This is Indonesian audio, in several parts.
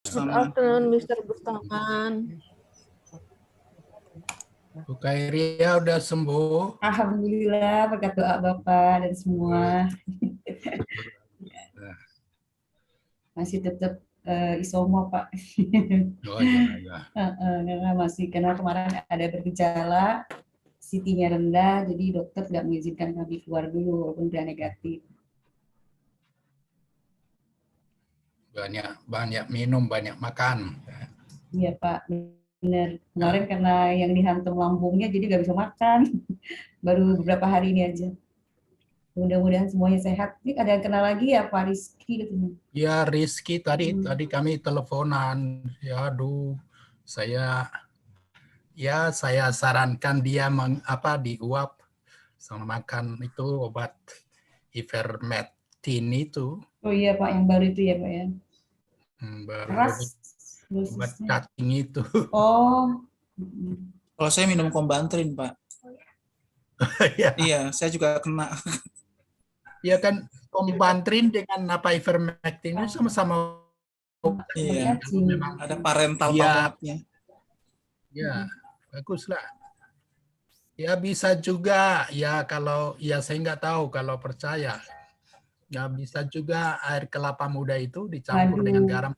Good Bustaman. afternoon, Mr. Bustaman. Bu Kairia udah sembuh. Alhamdulillah berkat doa Bapak dan semua. Masih tetap isomo Pak. Oh iya. Karena kemarin ada bergejala, CT-nya rendah, jadi dokter tidak mengizinkan kami keluar dulu walaupun sudah negatif. Banyak minum, banyak makan. Iya Pak, benar. Kemarin karena yang dihantam lambungnya jadi nggak bisa makan. Baru beberapa hari ini aja. Mudah-mudahan semuanya sehat. Ini ada yang kenal lagi ya Pak Rizky katanya. Ya Rizky tadi kami teleponan. Ya aduh, saya sarankan dia diuap sama makan itu obat ivermectin itu. Oh iya Pak, yang baru itu ya Pak ya. Baru Keras obat cacing itu. Oh. Kalau saya minum Kombantrin, Pak. Ya. Iya, saya juga kena. Ya kan Kombantrin dengan ivermectin itu sama-sama. Iya, memang ada parental ya, pamornya. Ya, baguslah. Ya bisa juga ya kalau ya saya nggak tahu kalau percaya. Ya bisa juga air kelapa muda itu dicampur dengan garam.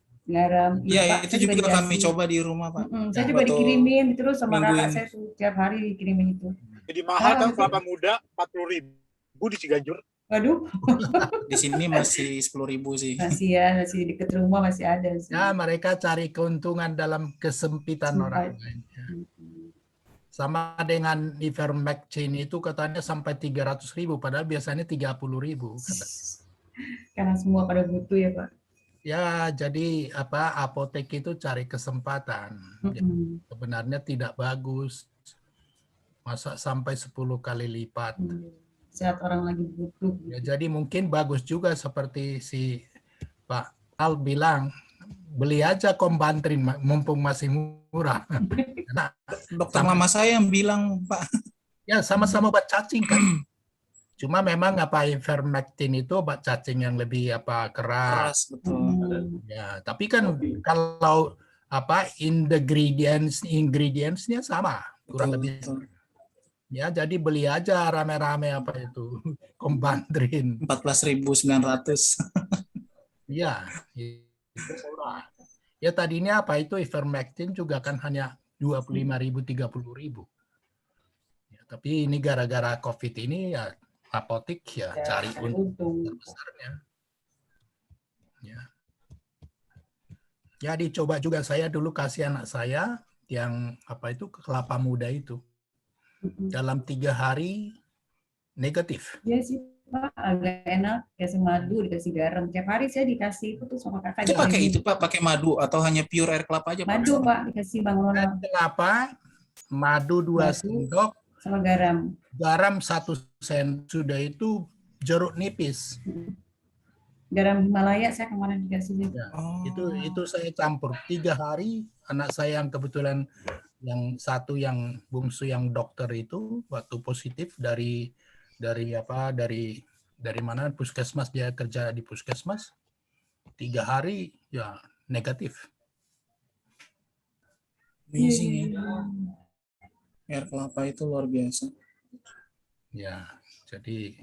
Iya, itu juga kami coba di rumah, Pak. Saya juga dikirimin terus sama kakak saya tiap hari dikirimin itu. Jadi mahal kan kelapa muda 40.000 di Ciganjur. Waduh. Di sini masih 10.000 sih. Masih dekat rumah masih ada sih. Ya, mereka cari keuntungan dalam kesempitan orang lain. Ya. Sama dengan ivermectin itu katanya sampai 300.000 padahal biasanya 30.000. Karena semua pada butuh ya Pak. Ya, jadi apotek itu cari kesempatan. Sebenarnya tidak bagus. Masa sampai 10 kali lipat. Saat orang lagi butuh. Ya, jadi mungkin bagus juga seperti si Pak Al bilang, beli aja Kombantrin mumpung masih murah. Nah, dokter lama saya yang bilang, Pak. Ya, sama-sama obat cacing kan. Cuma memang ivermectin itu obat cacing yang lebih keras. Betul. Ya, tapi kan kalau ingredients-nya sama, kurang lebih. Betul. Ya, jadi beli aja rame-rame Kombantrin. 14.900. Iya, itu murah. Ya tadinya itu ivermectin juga kan hanya 25.000, 30.000. Ya, tapi ini gara-gara COVID ini ya apotek ya cari untung terbesarnya. Ya. Ya dicoba juga saya dulu kasih anak saya yang kelapa muda itu. Dalam 3 hari negatif. Iya sih Pak, agak enak kasih madu dikasih garam. Tiap hari saya dikasih itu tuh sama kakak. Itu pakai itu Pak, pakai madu atau hanya pure air kelapa aja Pak? Madu Pak dikasih bangunan. Air kelapa, madu 2 sendok, sama garam. Garam 1 sen, sudah itu jeruk nipis. Garam Himalaya saya kemarin dikasih. Ya, itu saya campur 3 hari. Anak saya yang kebetulan yang satu yang bungsu yang dokter itu waktu positif dari mana puskesmas, dia kerja di puskesmas 3 hari ya negatif. Amazing ya. Air kelapa itu luar biasa. Ya, jadi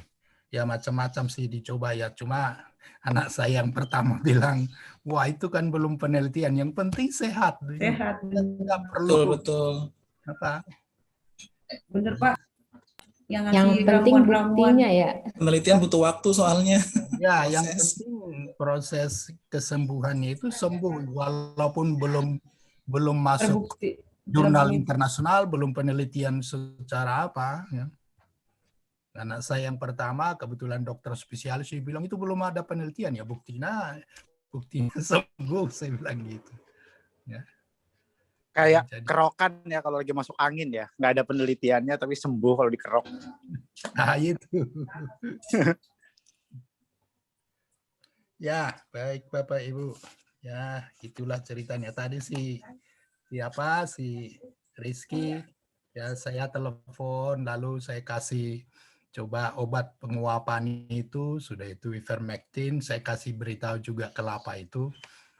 ya macam-macam sih dicoba ya. Cuma anak saya yang pertama bilang, wah itu kan belum penelitian. Yang penting sehat. Sehat. Nggak perlu Betul. Bener Pak. Yang penting buktinya ya. Penelitian butuh waktu soalnya. Ya, yang penting proses kesembuhannya itu sembuh walaupun belum masuk jurnal internasional, belum penelitian secara ya. Anak saya yang pertama kebetulan dokter spesialis, dia bilang itu belum ada penelitian ya, buktinya sembuh, saya bilang gitu. Ya. Kayak kerokan ya kalau lagi masuk angin ya, nggak ada penelitiannya tapi sembuh kalau dikerok. Nah itu. Ya, baik Bapak Ibu. Ya, itulah ceritanya tadi si Rizky. Ya, saya telepon lalu saya kasih coba obat penguapan itu, sudah itu ivermectin, saya kasih beritahu juga kelapa itu.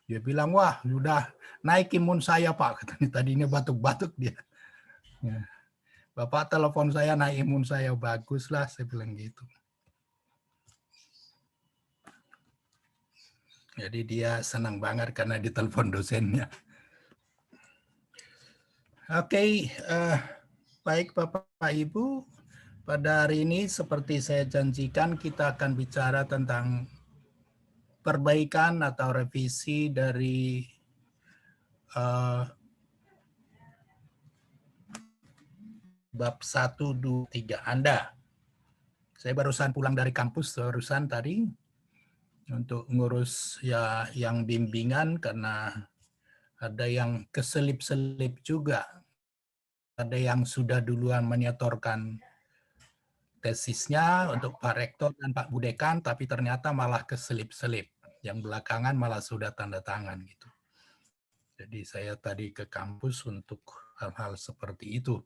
Dia bilang, wah sudah naik imun saya Pak. Katanya tadinya batuk-batuk dia. Ya. Bapak telepon saya naik imun saya, bagus lah, saya bilang gitu. Jadi dia senang banget karena ditelepon dosennya. Oke, baik Bapak Ibu, pada hari ini seperti saya janjikan kita akan bicara tentang perbaikan atau revisi dari bab 1, 2, 3 Anda. Saya barusan pulang dari kampus barusan tadi untuk ngurus ya yang bimbingan karena ada yang keselip-selip juga. Ada yang sudah duluan menyetorkan tesisnya untuk Pak Rektor dan Pak Budekan, tapi ternyata malah keselip-selip. Yang belakangan malah sudah tanda tangan gitu. Jadi saya tadi ke kampus untuk hal-hal seperti itu.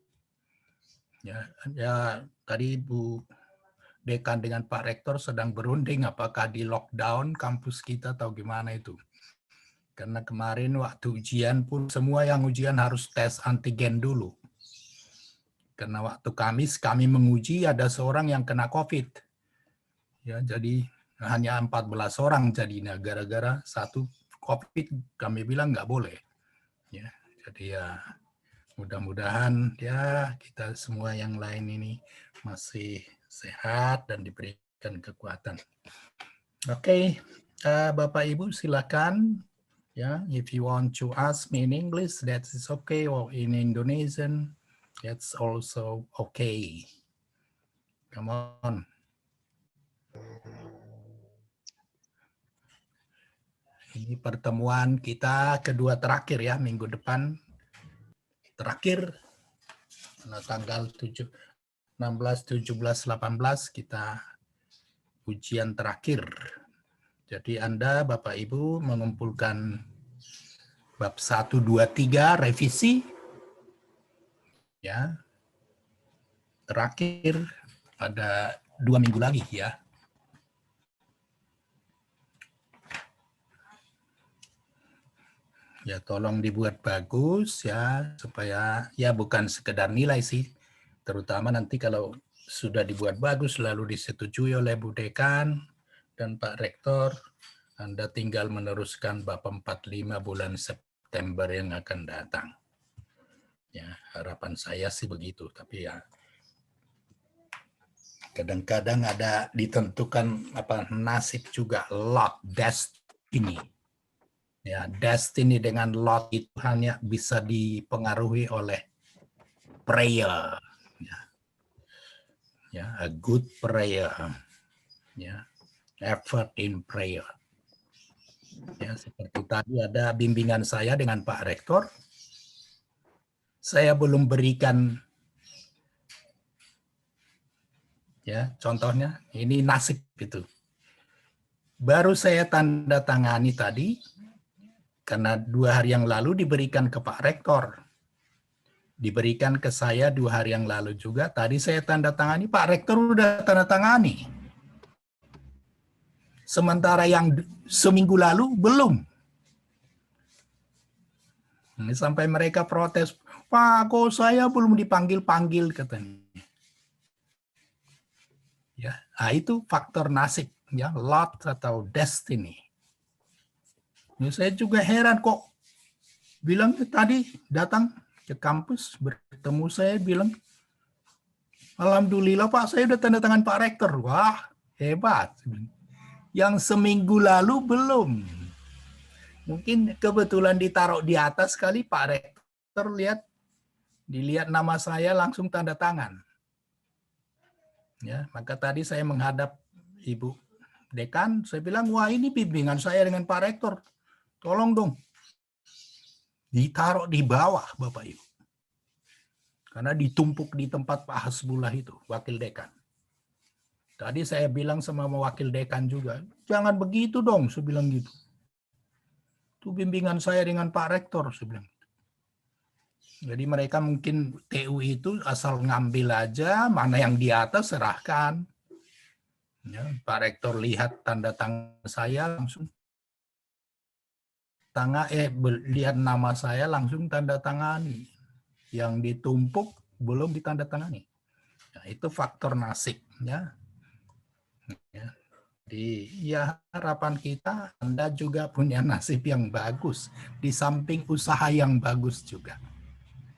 Ya tadi Bu Dekan dengan Pak Rektor sedang berunding apakah di lockdown kampus kita atau gimana itu. Karena kemarin waktu ujian pun semua yang ujian harus tes antigen dulu. Karena waktu Kamis kami menguji ada seorang yang kena COVID. Ya, jadi hanya 14 orang jadinya gara-gara satu COVID kami bilang nggak boleh. Ya, jadi ya mudah-mudahan ya kita semua yang lain ini masih sehat dan diberikan kekuatan. Oke, Bapak Ibu silakan. Ya, if you want to ask me in English, that is okay, or in Indonesian, that's also okay. Come on. Ini pertemuan kita kedua terakhir ya, minggu depan terakhir. Tanggal 16, 17, 18 kita ujian terakhir. Jadi Anda Bapak Ibu mengumpulkan bab 1, 2, 3 revisi. Ya. Terakhir ada 2 minggu lagi ya. Ya tolong dibuat bagus ya supaya ya bukan sekedar nilai sih. Terutama nanti kalau sudah dibuat bagus lalu disetujui oleh Bu Dekan dan Pak Rektor, Anda tinggal meneruskan bab 45 bulan September yang akan datang. Ya, harapan saya sih begitu, tapi ya kadang-kadang ada ditentukan apa nasib juga, lot, destiny. Ya, destiny dengan lot itu hanya bisa dipengaruhi oleh prayer. Ya, a good prayer. Ya, effort in prayer. Ya, seperti tadi ada bimbingan saya dengan Pak Rektor. Saya belum berikan ya, contohnya ini nasib itu. Baru saya tanda tangani tadi karena 2 hari yang lalu diberikan ke Pak Rektor. Diberikan ke saya 2 hari yang lalu juga. Tadi saya tanda tangani, Pak Rektor udah tanda tangani. Sementara yang seminggu lalu belum. Ini sampai mereka protes, Pak, kok saya belum dipanggil-panggil katanya. Ya, nah itu faktor nasib, ya, lot atau destiny. Ya, saya juga heran kok bilangnya tadi datang ke kampus bertemu saya bilang, alhamdulillah Pak, saya udah tanda tangan Pak Rektor. Wah, hebat. Yang seminggu lalu belum. Mungkin kebetulan ditaruh di atas kali Pak Rektor dilihat nama saya langsung tanda tangan. Ya, maka tadi saya menghadap Ibu Dekan, saya bilang, wah ini bimbingan saya dengan Pak Rektor. Tolong dong, ditaruh di bawah Bapak Ibu. Karena ditumpuk di tempat Pak Hasbullah itu, Wakil Dekan. Tadi saya bilang sama Wakil Dekan juga, jangan begitu dong, saya bilang gitu. Itu bimbingan saya dengan Pak Rektor, saya bilang. Jadi mereka mungkin TU itu asal ngambil aja, mana yang di atas serahkan. Ya, Pak Rektor lihat tanda tangan saya langsung. lihat nama saya langsung tanda tangani. Yang ditumpuk belum ditandatangani. Nah, itu faktor nasib, ya. Jadi ya harapan kita Anda juga punya nasib yang bagus di samping usaha yang bagus juga.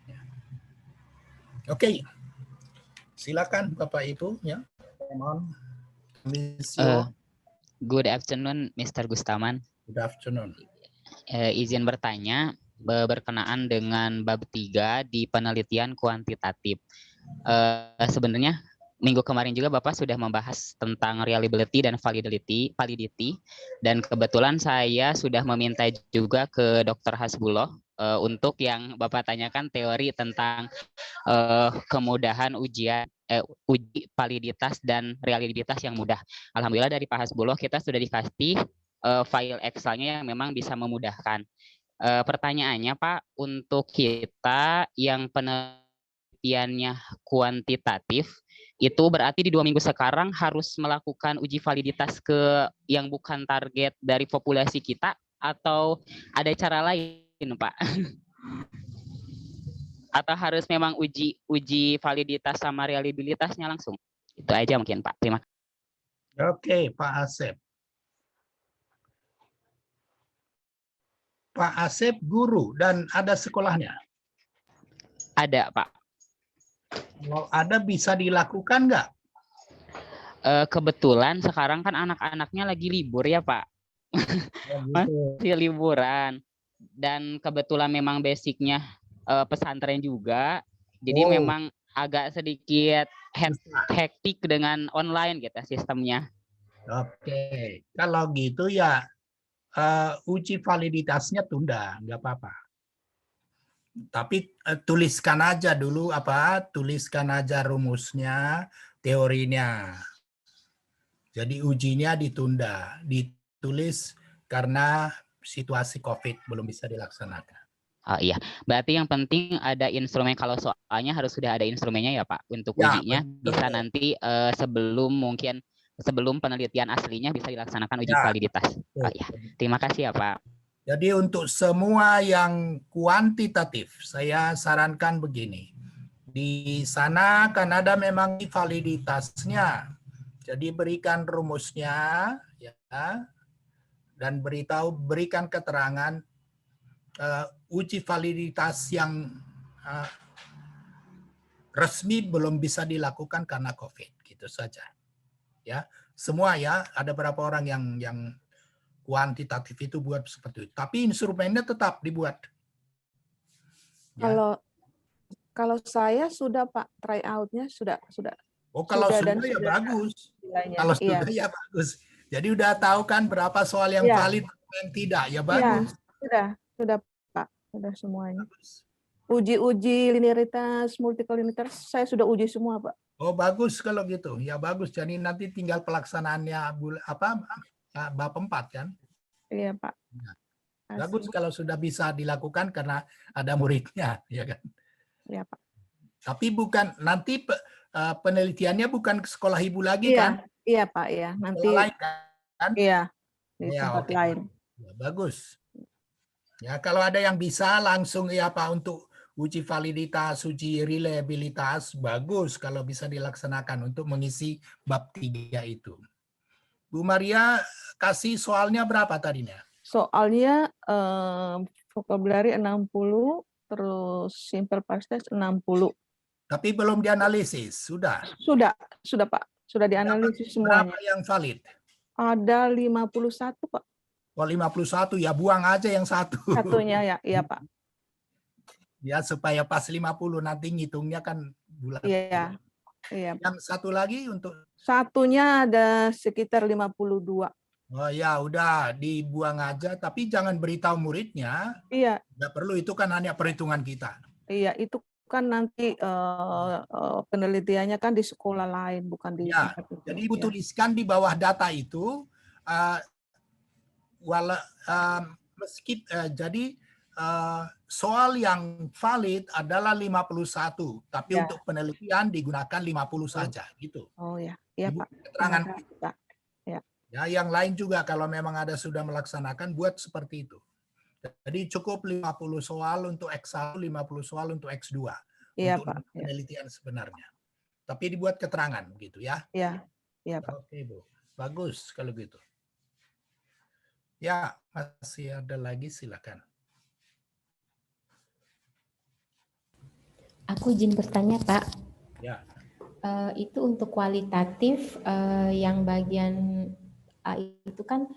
Ya. Oke, silakan Bapak Ibu, ya. Good afternoon, Mr. Gustaman. Good afternoon. Izin bertanya berkenaan dengan bab 3 di penelitian kuantitatif. Sebenarnya minggu kemarin juga Bapak sudah membahas tentang reliability dan validity, dan kebetulan saya sudah meminta juga ke Dr. Hasbuloh untuk yang Bapak tanyakan teori tentang kemudahan uji validitas dan reliabilitas yang mudah. Alhamdulillah dari Pak Hasbuloh kita sudah dikasih file Excel-nya yang memang bisa memudahkan. Pertanyaannya Pak, untuk kita yang penelitiannya kuantitatif, itu berarti di 2 minggu sekarang harus melakukan uji validitas ke yang bukan target dari populasi kita, atau ada cara lain Pak? Atau harus memang uji validitas sama reliabilitasnya langsung? Itu aja mungkin Pak. Terima kasih. Oke, Pak Asep. Pak Asep guru dan ada sekolahnya? Ada Pak. Kalau ada bisa dilakukan nggak? Kebetulan sekarang kan anak-anaknya lagi libur ya Pak. Masih liburan. Dan kebetulan memang basicnya pesantren juga. Jadi memang agak sedikit hektik dengan online gitu sistemnya. Oke, kalau gitu ya uji validitasnya tunda, nggak apa-apa. Tapi tuliskan aja dulu tuliskan aja rumusnya, teorinya. Jadi ujinya ditunda, ditulis karena situasi COVID belum bisa dilaksanakan. Oh iya, berarti yang penting ada instrumen, kalau soalnya harus sudah ada instrumennya ya Pak untuk ujinya, bisa nanti sebelum penelitian aslinya bisa dilaksanakan uji validitas. Oh iya, terima kasih ya Pak. Jadi untuk semua yang kuantitatif, saya sarankan begini. Di sana kan ada memang validitasnya. Jadi berikan rumusnya, ya, dan berikan keterangan uji validitas yang resmi belum bisa dilakukan karena COVID, gitu saja. Ya, semua ya, ada berapa orang yang kuantitatif itu buat seperti itu. Tapi instrumennya tetap dibuat. Ya. Kalau saya sudah Pak, try out-nya sudah. Oh, kalau sudah ya bagus. Kalau sudah ya bagus. Jadi udah tahu kan berapa soal yang valid yang tidak, ya bagus. Sudah Pak, sudah semuanya. Uji linearitas, multikolinitas, saya sudah uji semua Pak. Oh, bagus kalau gitu. Ya bagus. Jadi nanti tinggal pelaksanaannya bab 4 kan? Iya Pak. Bagus kalau sudah bisa dilakukan karena ada muridnya, ya kan? Iya Pak. Tapi bukan nanti penelitiannya bukan ke sekolah ibu lagi kan? Iya Pak, ya. Nanti lain, kan? Iya, di tempat lain. Ya, bagus. Ya, kalau ada yang bisa langsung ya Pak untuk uji validitas, uji reliabilitas, bagus kalau bisa dilaksanakan untuk mengisi bab 3 itu. Bu Maria kasih soalnya berapa tadinya? Soalnya vocabulary 60, terus simple past tense 60. Tapi belum dianalisis, sudah? Sudah Pak. Sudah dianalisis semuanya. Berapa yang valid? Ada 51 Pak. Oh, 51 ya, buang aja yang satu. Satunya ya, iya Pak. Ya, supaya pas 50 nanti ngitungnya kan bulan. Iya. Iya. Yang satu lagi untuk? Satunya ada sekitar 52. Oh ya, udah dibuang aja, tapi jangan beritahu muridnya. Iya. Nggak perlu, itu kan hanya perhitungan kita. Iya, itu kan nanti penelitiannya kan di sekolah lain, bukan di tempat itu. Jadi Ibu tuliskan di bawah data itu, jadi soal yang valid adalah 51, tapi untuk penelitian digunakan 50 saja, gitu. Oh ya, iya Pak. Keterangan Pak. ya, yang lain juga kalau memang ada sudah melaksanakan buat seperti itu. Jadi cukup 50 soal untuk X1, 50 soal untuk X2. Iya, Untuk Pak. Ya. penelitian sebenarnya. Tapi dibuat keterangan gitu ya. Iya, iya, Pak. Oke, Bu. Bagus kalau gitu. Ya, masih ada lagi, silakan. Aku izin bertanya, Pak. Ya. Itu untuk kualitatif yang bagian A itu kan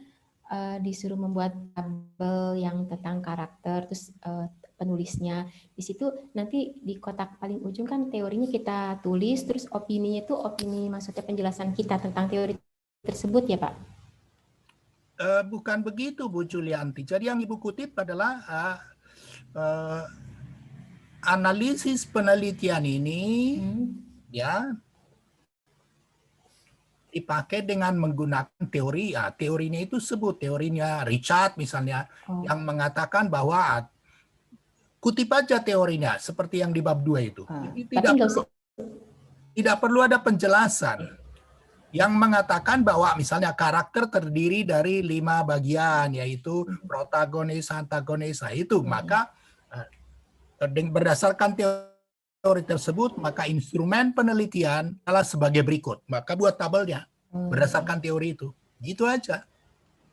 disuruh membuat tabel yang tentang karakter, terus penulisnya. Di situ nanti di kotak paling ujung kan teorinya kita tulis, terus opininya itu opini maksudnya penjelasan kita tentang teori tersebut ya Pak? Bukan begitu Bu Julianti. Jadi yang Ibu kutip adalah analisis penelitian ini ya dipakai dengan menggunakan teori. Teorinya itu sebut teorinya Richard misalnya yang mengatakan bahwa kutip aja teorinya seperti yang di bab 2 itu. Tidak perlu ada penjelasan yang mengatakan bahwa misalnya karakter terdiri dari 5 bagian yaitu protagonis, antagonis. Itu maka berdasarkan teori tersebut maka instrumen penelitian adalah sebagai berikut. Maka buat tabelnya berdasarkan teori itu. Gitu aja.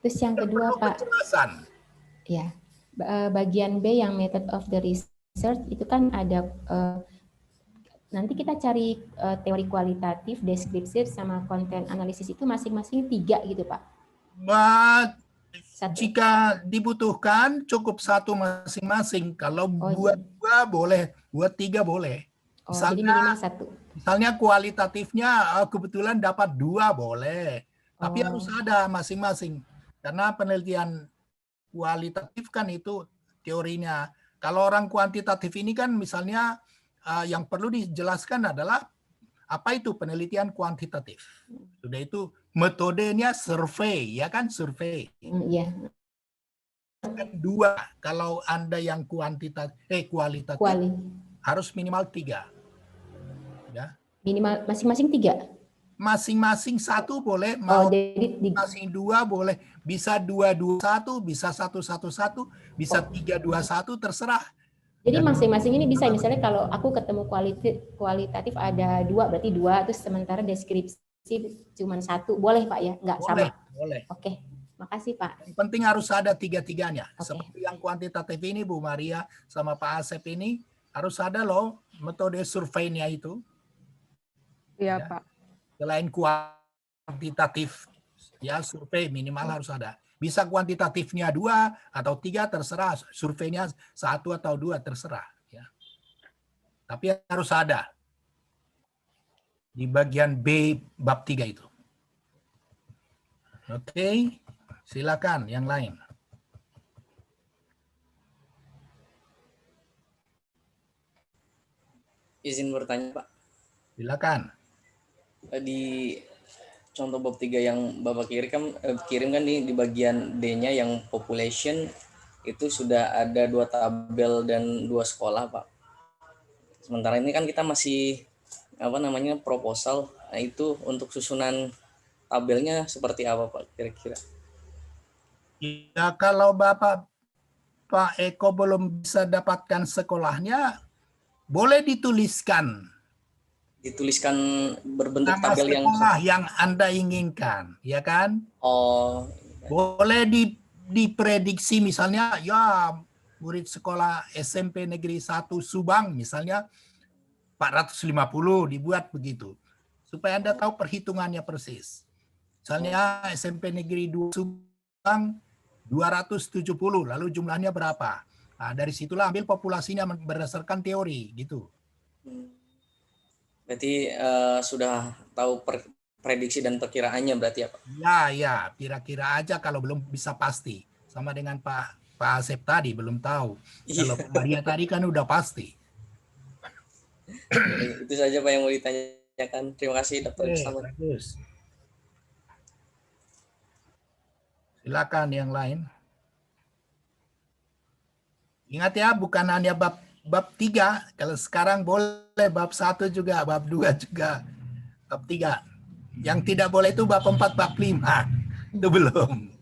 Terus yang kedua Pak. Penjelasan. Ya. Bagian B yang method of the research itu kan ada nanti kita cari teori kualitatif, deskriptif sama konten analisis itu masing-masing 3 gitu Pak. Jika dibutuhkan cukup 1 masing-masing. Kalau buat 2 boleh, buat 3 boleh. Misalnya, jadi minimal 1. Misalnya kualitatifnya kebetulan dapat 2 boleh. Tapi harus ada masing-masing. Karena penelitian kualitatif kan itu teorinya. Kalau orang kuantitatif ini kan misalnya yang perlu dijelaskan adalah apa itu penelitian kuantitatif. Sudah itu metodenya survei, ya kan survei. Iya. 2 kalau Anda yang kualitatif harus minimal 3. Ya. Minimal masing-masing 3. Masing-masing 1 boleh, mau masing 2 boleh, bisa 2-2-1, bisa 1-1-1, bisa 3-2-1 terserah. Jadi masing-masing ini bisa misalnya kalau aku ketemu kualitatif ada 2 berarti 2 terus sementara deskripsi cuma 1 boleh Pak ya nggak sama? Boleh. Oke, makasih Pak. Yang penting harus ada 3-3-nya. Seperti yang kuantitatif ini Bu Maria sama Pak Asep ini harus ada loh metode surveinya itu. Iya Pak. Selain kuantitatif, ya survei minimal harus ada. Bisa kuantitatifnya 2 atau 3 terserah, surveinya 1 atau 2 terserah. Ya. Tapi harus ada di bagian B bab 3 itu. Oke, silakan yang lain. Izin bertanya Pak. Silakan. Di contoh bab 3 yang Bapak kirim kan di bagian D-nya yang population itu sudah ada 2 tabel dan 2 sekolah Pak. Sementara ini kan kita masih proposal. Nah, itu untuk susunan tabelnya seperti apa Pak kira-kira? Ya kalau Pak Eko belum bisa dapatkan sekolahnya, boleh dituliskan berbentuk nama tabel sekolah yang Anda inginkan, ya kan? Oh, boleh diprediksi misalnya ya murid sekolah SMP Negeri 1 Subang misalnya 450 dibuat begitu supaya Anda tahu perhitungannya persis. Misalnya SMP Negeri 2 Subang 270 lalu jumlahnya berapa? Nah, dari situlah ambil populasinya berdasarkan teori gitu. Berarti sudah tahu prediksi dan perkiraannya berarti ya Pak? Ya, kira-kira aja kalau belum bisa pasti. Sama dengan Pak Asep tadi belum tahu. Kalau Maria tadi kan udah pasti. Itu saja Pak yang mau ditanyakan. Terima kasih Dr. Selamat. Bagus. Silakan yang lain. Ingat ya, bukan hanya bab 3, kalau sekarang boleh bab 1 juga, bab 2 juga, bab 3. Yang tidak boleh itu bab 4, bab 5. Itu belum.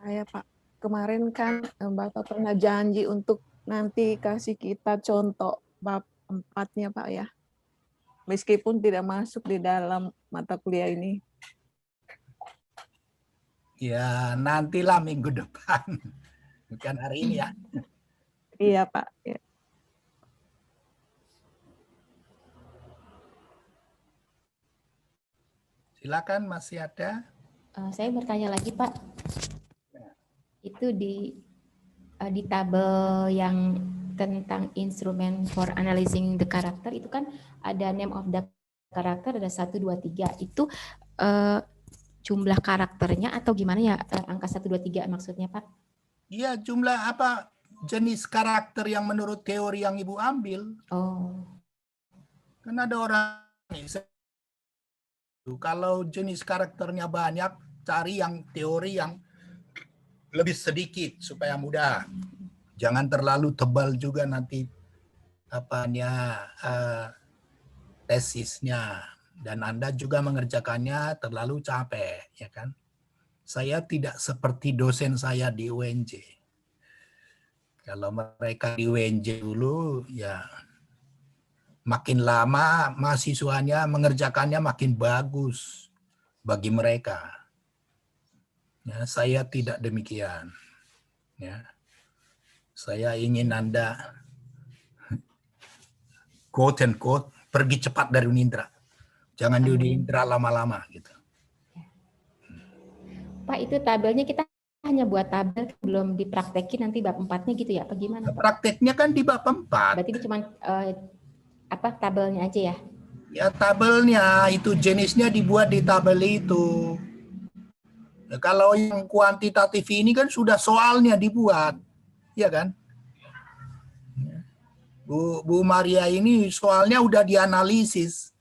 Saya Pak, kemarin kan Bapak pernah janji untuk nanti kasih kita contoh bab 4-nya Pak ya. Meskipun tidak masuk di dalam mata kuliah ini. Ya, nantilah minggu depan. Bukan hari ini ya. Iya Pak. Ya. Silakan, masih ada? Saya bertanya lagi Pak. Itu di tabel yang tentang instrumen for analyzing the character itu kan ada name of the character, ada 1, 2, 3. Itu jumlah karakternya atau gimana ya, angka 1, 2, 3 maksudnya Pak? Iya, jumlah apa jenis karakter yang menurut teori yang Ibu ambil. Oh. Kan ada orang kalau jenis karakternya banyak, cari yang teori yang lebih sedikit supaya mudah. Jangan terlalu tebal juga nanti tesisnya, dan Anda juga mengerjakannya terlalu capek, ya kan? Saya tidak seperti dosen saya di UNJ. Kalau mereka di UNJ dulu, ya makin lama mahasiswanya mengerjakannya makin bagus bagi mereka. Ya, saya tidak demikian. Ya. Saya ingin Anda quote and quote pergi cepat dari Unindra. Jangan di Unindra lama-lama gitu. Pak, itu tabelnya kita hanya buat tabel, belum dipraktekin nanti bab 4-nya gitu ya, apa gimana Pak? Prakteknya kan di bab 4. Berarti itu cuma tabelnya aja ya? Ya, tabelnya itu jenisnya dibuat di tabel itu. Ya, kalau yang kuantitatif ini kan sudah soalnya dibuat, ya kan? Bu Maria ini soalnya udah dianalisis.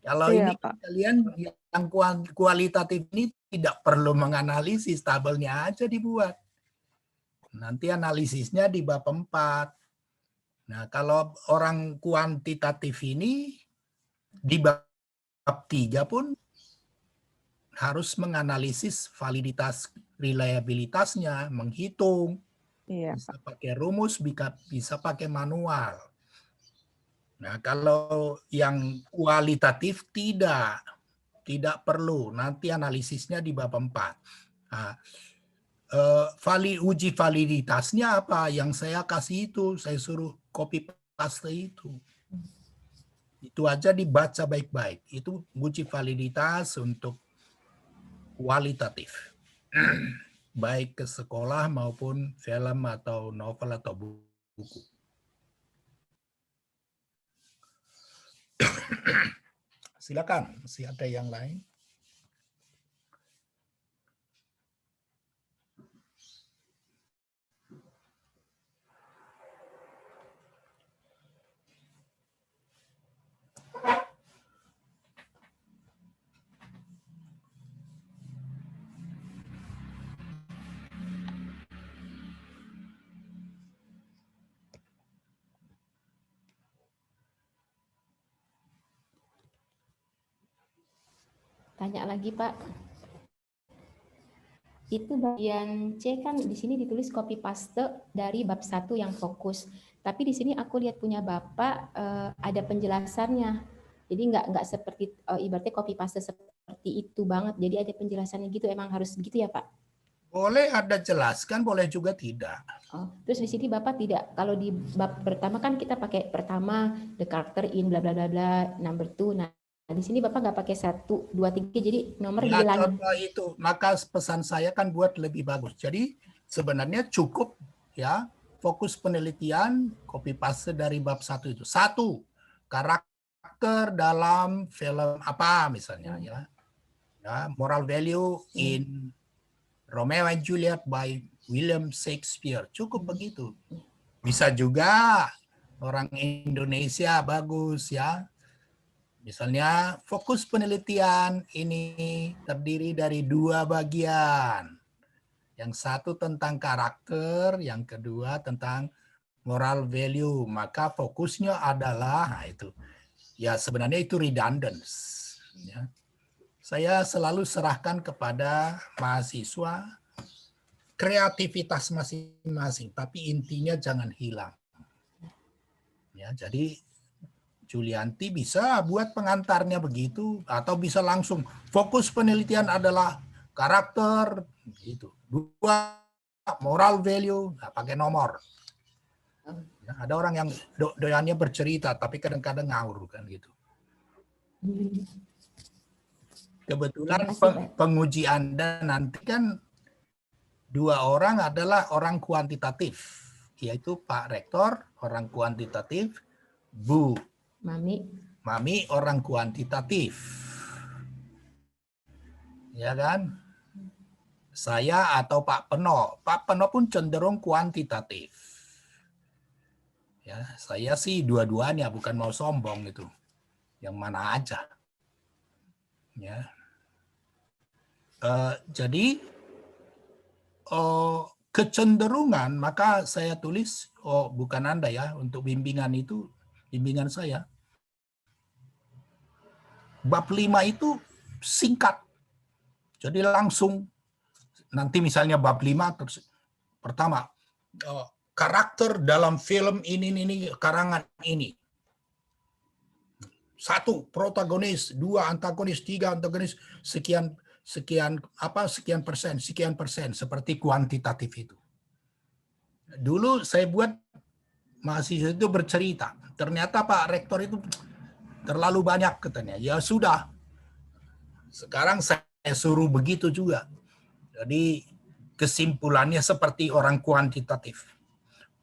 Kalau Iya, ini Pak. kalian yang kualitatif ini tidak perlu menganalisis, tabelnya aja dibuat. Nanti analisisnya di bab 4. Nah, kalau orang kuantitatif ini di bab 3 pun harus menganalisis validitas reliabilitasnya, menghitung. Iya, bisa pakai rumus, bisa pakai manual. Nah, kalau yang kualitatif tidak perlu. Nanti analisisnya di bab 4. Nah, uji validitasnya apa? Yang saya kasih itu, saya suruh copy paste itu. Itu aja dibaca baik-baik. Itu uji validitas untuk kualitatif. Baik ke sekolah maupun film atau novel atau buku. Silakan, masih ada yang lain? Tanya lagi Pak. Itu bagian C kan di sini ditulis copy paste dari bab 1 yang fokus. Tapi di sini aku lihat punya Bapak ada penjelasannya. Jadi nggak seperti ibaratnya copy paste seperti itu banget. Jadi ada penjelasannya gitu. Emang harus begitu ya Pak? Boleh ada jelaskan, boleh juga tidak. Oh, terus di sini Bapak tidak. Kalau di bab pertama kan kita pakai pertama the character in bla bla bla bla number 2. Nah, di sini Bapak nggak pakai 1, 2, 3, jadi nomor Ya, dihilangin. contoh itu, maka pesan saya kan buat lebih bagus. Jadi sebenarnya cukup ya fokus penelitian copy paste dari bab 1 itu. 1, karakter dalam film apa misalnya ya. Ya, moral value in Romeo and Juliet by William Shakespeare. Cukup begitu. Bisa juga orang Indonesia bagus ya. Misalnya fokus penelitian ini terdiri dari 2 bagian. Yang satu tentang karakter, yang kedua tentang moral value. Maka fokusnya adalah, nah itu, ya sebenarnya itu redundant. Ya. Saya selalu serahkan kepada mahasiswa kreativitas masing-masing, tapi intinya jangan hilang. Ya, jadi Julianti bisa buat pengantarnya begitu, atau bisa langsung fokus penelitian adalah karakter, gitu. 2 moral value, nah, pakai nomor. Ya, ada orang yang doyannya bercerita, tapi kadang-kadang ngawur kan gitu. Kebetulan penguji Anda nanti kan 2 orang adalah orang kuantitatif, yaitu Pak Rektor, orang kuantitatif, Bu Mami, orang kuantitatif. Ya kan? Saya atau Pak Peno. Pak Peno pun cenderung kuantitatif. Ya, saya sih dua-duanya, bukan mau sombong itu. Yang mana aja. Ya. Jadi kecenderungan, maka saya tulis, bukan Anda ya, untuk bimbingan itu, bimbingan saya. Bab 5 itu singkat. Jadi langsung, nanti misalnya bab 5, pertama, karakter dalam film ini karangan ini. 1 protagonis, 2 antagonis, 3 antagonis, sekian persen, seperti kuantitatif itu. Dulu saya buat mahasiswa itu bercerita, ternyata Pak Rektor itu terlalu banyak katanya. Ya sudah, sekarang saya suruh begitu juga. Jadi kesimpulannya seperti orang kuantitatif.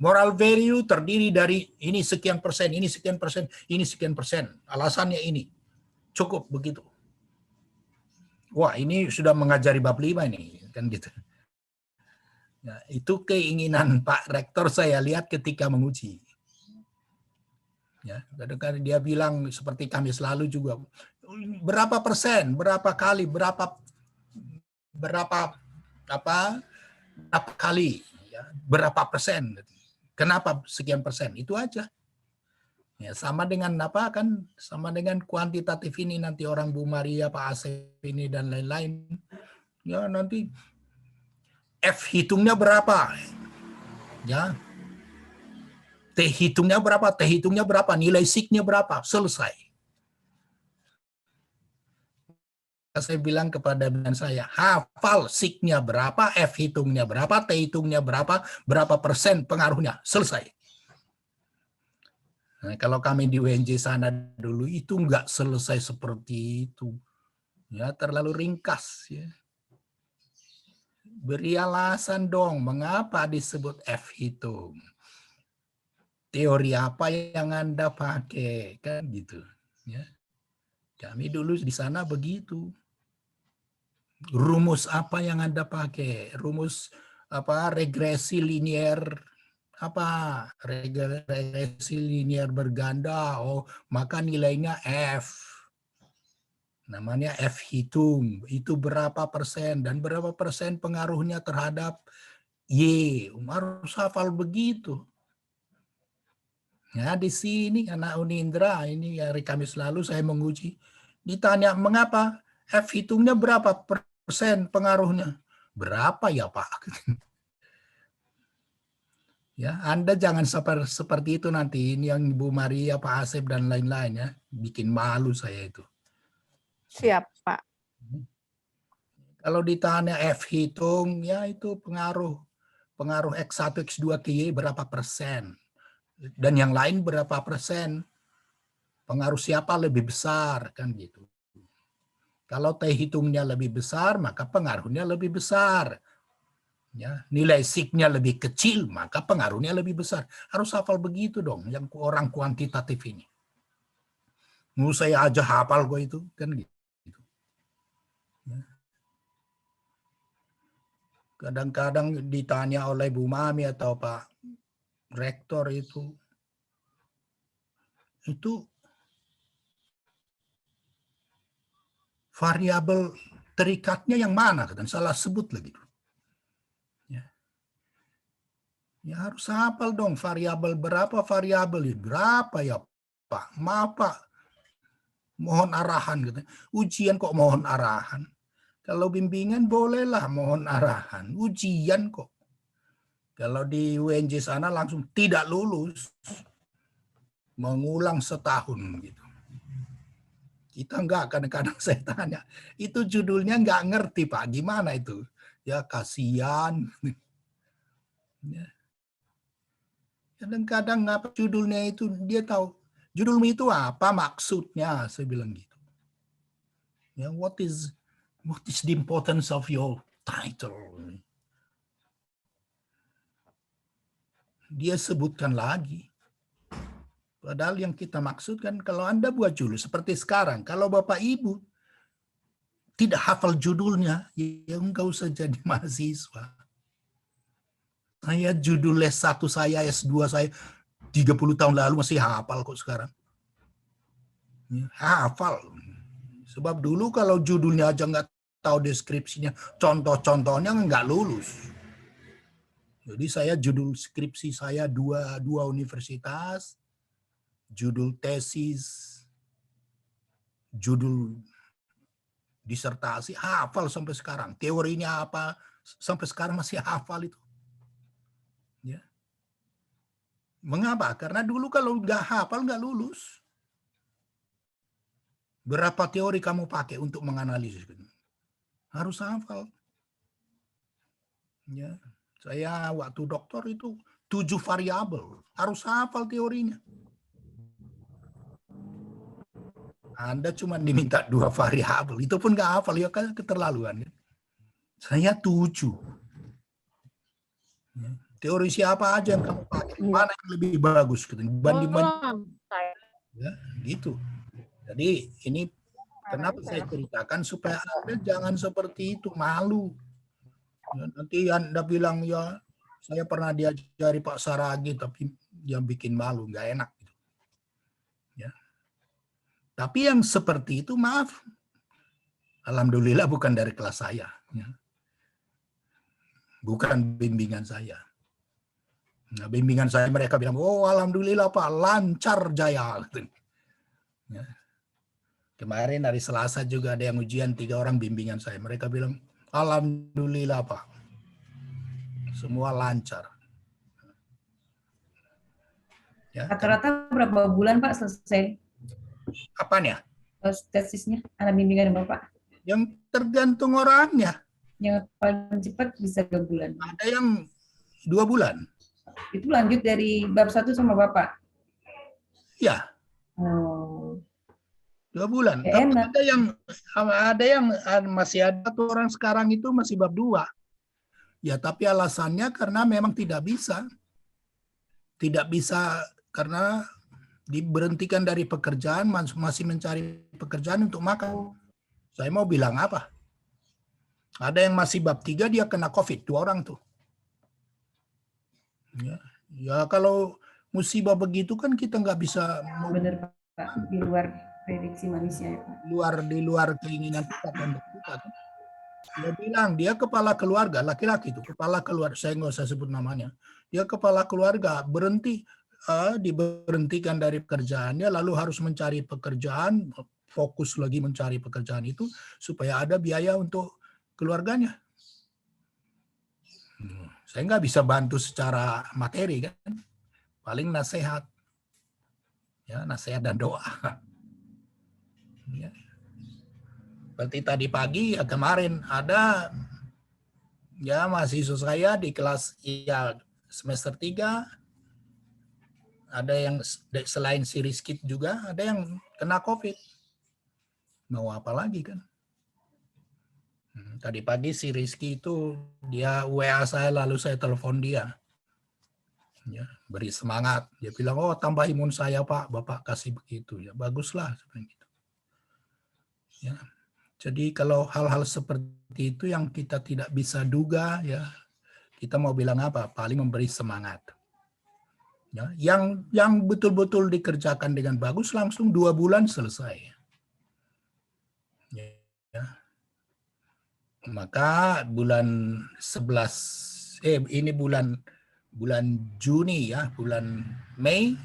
Moral value terdiri dari ini sekian persen, ini sekian persen, ini sekian persen. Alasannya ini. Cukup begitu. Wah, ini sudah mengajari bab 5 ini, kan gitu. Nah, itu keinginan Pak Rektor saya lihat ketika menguji. Ya, kadang-kadang dia bilang seperti kami selalu juga, berapa persen, berapa kali, berapa kali, ya, berapa persen. Kenapa sekian persen? Itu aja. Ya, sama dengan sama dengan kuantitatif ini nanti orang Bu Maria, Pak Asep ini dan lain-lain. Ya, nanti F hitungnya berapa? Ya. T hitungnya berapa? T hitungnya berapa? Nilai sig-nya berapa? Selesai. Saya bilang kepada bidan saya, hafal sig-nya berapa, F hitungnya berapa, T hitungnya berapa persen pengaruhnya, selesai. Nah, kalau kami di UNJ sana dulu itu nggak selesai seperti itu, ya terlalu ringkas. Ya. Beri alasan dong, mengapa disebut F hitung? Teori apa yang Anda pakai, kan gitu. Ya. Kami dulu di sana begitu. Rumus apa yang Anda pakai? Rumus regresi linear regresi linear berganda. Oh, maka nilainya F. Namanya F hitung. Itu berapa persen dan berapa persen pengaruhnya terhadap Y. Harus hafal begitu. Ya, di sini anak Unindra ini hari Kamis lalu saya menguji. Ditanya mengapa F hitungnya berapa persen pengaruhnya? Berapa ya Pak? Ya, Anda jangan seperti itu nanti. Ini yang Bu Maria, Pak Asep dan lain-lain ya. Bikin malu saya itu. Siap, Pak. Kalau ditanya F hitung, ya itu pengaruh X1, X2 ke Y berapa persen. Dan yang lain berapa persen. Pengaruh siapa lebih besar, kan gitu. Kalau T hitungnya lebih besar, maka pengaruhnya lebih besar. Ya, nilai sig-nya lebih kecil, maka pengaruhnya lebih besar. Harus hafal begitu dong, yang orang kuantitatif ini. Saya aja hafal gue itu, kan gitu. Ya. Kadang-kadang ditanya oleh Bu Mami atau Pak Rektor itu variabel terikatnya yang mana? Kan salah sebut lagi. Ya harus hafal dong variabel berapa ya Pak? Maaf Pak, mohon arahan gitu. Ujian kok mohon arahan. Kalau bimbingan bolehlah mohon arahan, ujian kok. Kalau di UNJ sana langsung tidak lulus, mengulang setahun gitu. Kita enggak, kadang-kadang saya tanya, itu judulnya enggak ngerti Pak, gimana itu? Ya kasihan. Ya. Kadang-kadang apa judulnya itu, dia tahu, judulmu itu apa maksudnya, saya bilang gitu. Ya, what is the importance of your title? Dia sebutkan lagi. Padahal yang kita maksudkan kalau Anda buat judul seperti sekarang, kalau Bapak Ibu tidak hafal judulnya, ya enggak usah jadi mahasiswa. Saya judul S1 saya, S2 saya 30 tahun lalu masih hafal kok sekarang. Ya, hafal. Sebab dulu kalau judulnya aja nggak tahu deskripsinya, contoh-contohnya nggak lulus. Jadi saya judul skripsi saya dua universitas, judul tesis, judul disertasi, hafal sampai sekarang. Teorinya apa, sampai sekarang masih hafal itu. Ya. Mengapa? Karena dulu kalau nggak hafal nggak lulus. Berapa teori kamu pakai untuk menganalisis? Harus hafal. Ya. Saya waktu doktor itu 7 variabel. Harus hafal teorinya. Anda cuma diminta 2 variabel. Itu pun nggak hafal. Ya kan keterlaluan. Saya 7. Ya. Teori siapa aja yang kamu pakai? Mana yang lebih bagus? Banding-banding. Ya, gitu. Jadi ini kenapa saya ceritakan supaya Anda jangan seperti itu, malu. Ya, nanti Anda bilang ya saya pernah diajari Pak Saragi tapi yang bikin malu, nggak enak. Gitu. Ya. Tapi yang seperti itu maaf, alhamdulillah bukan dari kelas saya, ya. Bukan bimbingan saya. Nah, bimbingan saya mereka bilang, oh alhamdulillah Pak lancar jaya. Ya. Kemarin hari Selasa juga ada yang ujian 3 orang bimbingan saya. Mereka bilang, alhamdulillah Pak, semua lancar. Ya, Rata-rata berapa bulan Pak selesai? Apanya? Tesisnya, anak bimbingan Bapak? Yang tergantung orangnya. Yang paling cepat bisa 2 bulan. Ada yang 2 bulan. Itu lanjut dari bab 1 sama Bapak? Ya. Oh. 2 bulan. Ya, tapi enak. ada yang masih ada tuh orang sekarang itu masih bab 2. Ya, tapi alasannya karena memang tidak bisa. Tidak bisa karena diberhentikan dari pekerjaan, masih mencari pekerjaan untuk makan. Saya mau bilang apa? Ada yang masih bab 3 dia kena COVID, 2 orang tuh. Ya kalau musibah begitu kan kita nggak bisa. Benar Pak, di luar prediksi manusia ya Pak. Di luar keinginan kita, kehendak kita kan. Dia bilang dia kepala keluarga, laki-laki itu kepala keluarga, saya nggak usah sebut namanya. Dia kepala keluarga diberhentikan dari pekerjaannya, lalu harus mencari pekerjaan, fokus lagi mencari pekerjaan itu supaya ada biaya untuk keluarganya. Saya nggak bisa bantu secara materi kan, paling nasihat, ya nasihat dan doa. Ya. Seperti tadi pagi ya kemarin ada ya mahasiswa saya di kelas ya semester 3 ada yang selain si Rizky juga ada yang kena COVID. Mau apa lagi kan? Tadi pagi si Rizky itu dia WA saya lalu saya telepon dia. Ya, beri semangat. Dia bilang, "Oh, tambah imun saya, Pak. Bapak kasih begitu." Ya, baguslah seperti itu. Ya. Jadi kalau hal-hal seperti itu yang kita tidak bisa duga, ya kita mau bilang apa? Paling memberi semangat. Ya, yang betul-betul dikerjakan dengan bagus langsung 2 bulan selesai. Ya. Maka bulan 11, ini bulan Juni ya, bulan Mei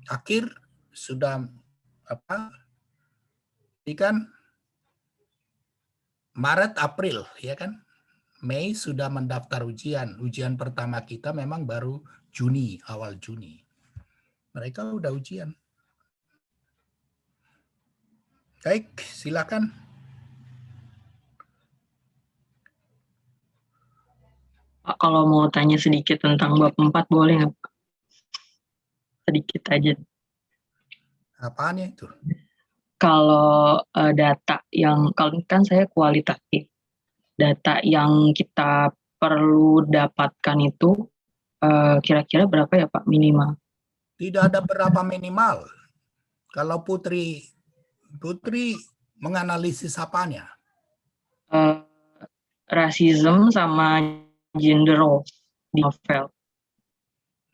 akhir sudah apa? Kan Maret, April, ya kan? Mei sudah mendaftar ujian. Ujian pertama kita memang baru Juni, awal Juni. Mereka udah ujian. Baik, silakan. Pak, kalau mau tanya sedikit tentang bab 4 boleh nggak, Pak? Sedikit aja. Apaan ya itu? Kalau data yang, kalau kan saya kualitatif, data yang kita perlu dapatkan itu kira-kira berapa ya Pak minimal? Tidak ada berapa minimal. Kalau Putri menganalisis apanya? Rasisme sama gender role di novel.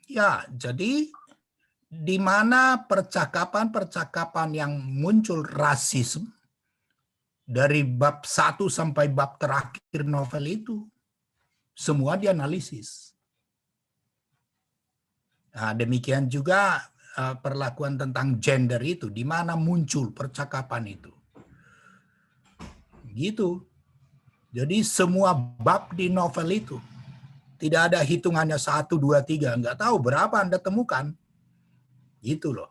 Ya, jadi di mana percakapan-percakapan yang muncul rasisme dari bab 1 sampai bab terakhir novel itu semua dianalisis. Nah, demikian juga perlakuan tentang gender itu, di mana muncul percakapan itu. Gitu. Jadi semua bab di novel itu tidak ada hitungannya 1, 2, 3. Nggak tahu berapa Anda temukan. Gitu loh.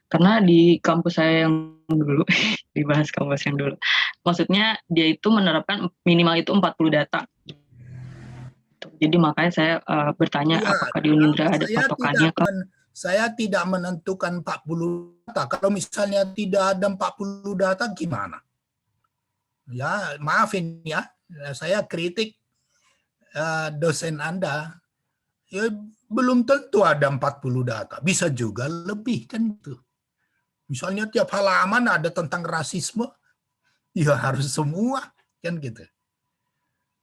Karena di kampus saya yang dulu, dibahas kampus yang dulu, maksudnya dia itu menerapkan minimal itu 40 data. Jadi makanya saya bertanya Ya, apakah di Unindra ada patokannya. Saya tidak menentukan 40 data. Kalau misalnya tidak ada 40 data gimana? Ya, maafin ya. Saya kritik dosen Anda. Ya, belum tentu ada 40 data. Bisa juga lebih kan itu. Misalnya tiap halaman ada tentang rasisme. Ya harus semua kan gitu.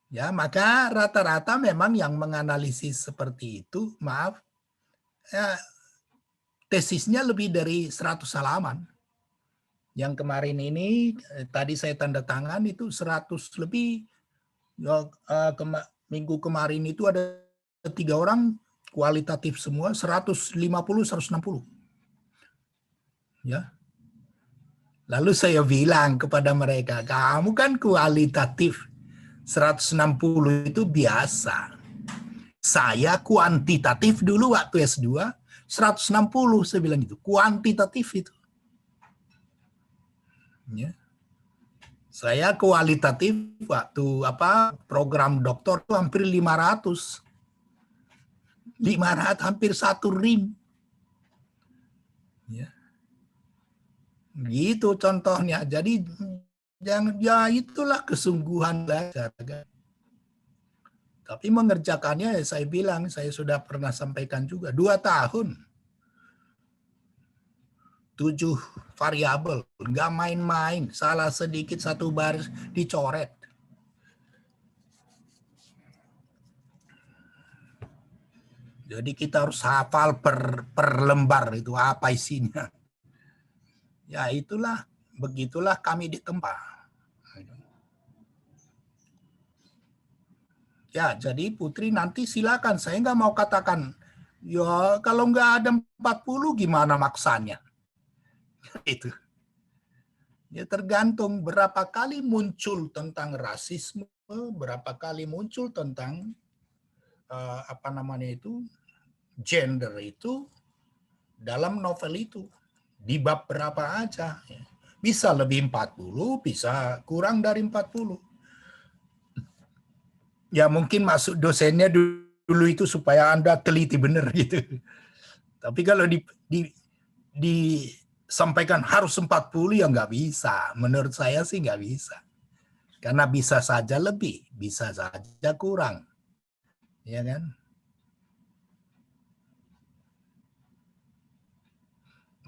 Ya, maka rata-rata memang yang menganalisis seperti itu, maaf, ya, tesisnya lebih dari 100 halaman. Yang kemarin ini, tadi saya tanda tangan itu 100 lebih. Ya, minggu kemarin itu ada 3 orang, kualitatif semua, 150, 160. Ya. Lalu saya bilang kepada mereka, kamu kan kualitatif, 160 itu biasa. Saya kuantitatif dulu waktu S2, 160 saya bilang itu, kuantitatif itu. Ya. Saya kualitatif waktu program doktor itu hampir 500. 500 hampir 1 rim. Ya. Gitu contohnya. Jadi ya itulah kesungguhan belajar. Tapi mengerjakannya saya bilang, saya sudah pernah sampaikan juga, 2 tahun. 7 variabel, nggak main-main, salah sedikit 1 baris dicoret. Jadi kita harus hafal per lembar itu apa isinya. Ya itulah, begitulah kami ditempa. Ya jadi Putri nanti silakan, saya nggak mau katakan, ya kalau nggak ada 40 gimana maksanya. Itu. Ya tergantung berapa kali muncul tentang rasisme, berapa kali muncul tentang gender itu dalam novel itu. Di bab berapa aja. Bisa lebih 40, bisa kurang dari 40. Ya mungkin maksud dosennya dulu itu supaya Anda teliti benar gitu. Tapi kalau disampaikan harus 40 ya nggak bisa. Menurut saya sih nggak bisa. Karena bisa saja lebih, bisa saja kurang. Ya kan?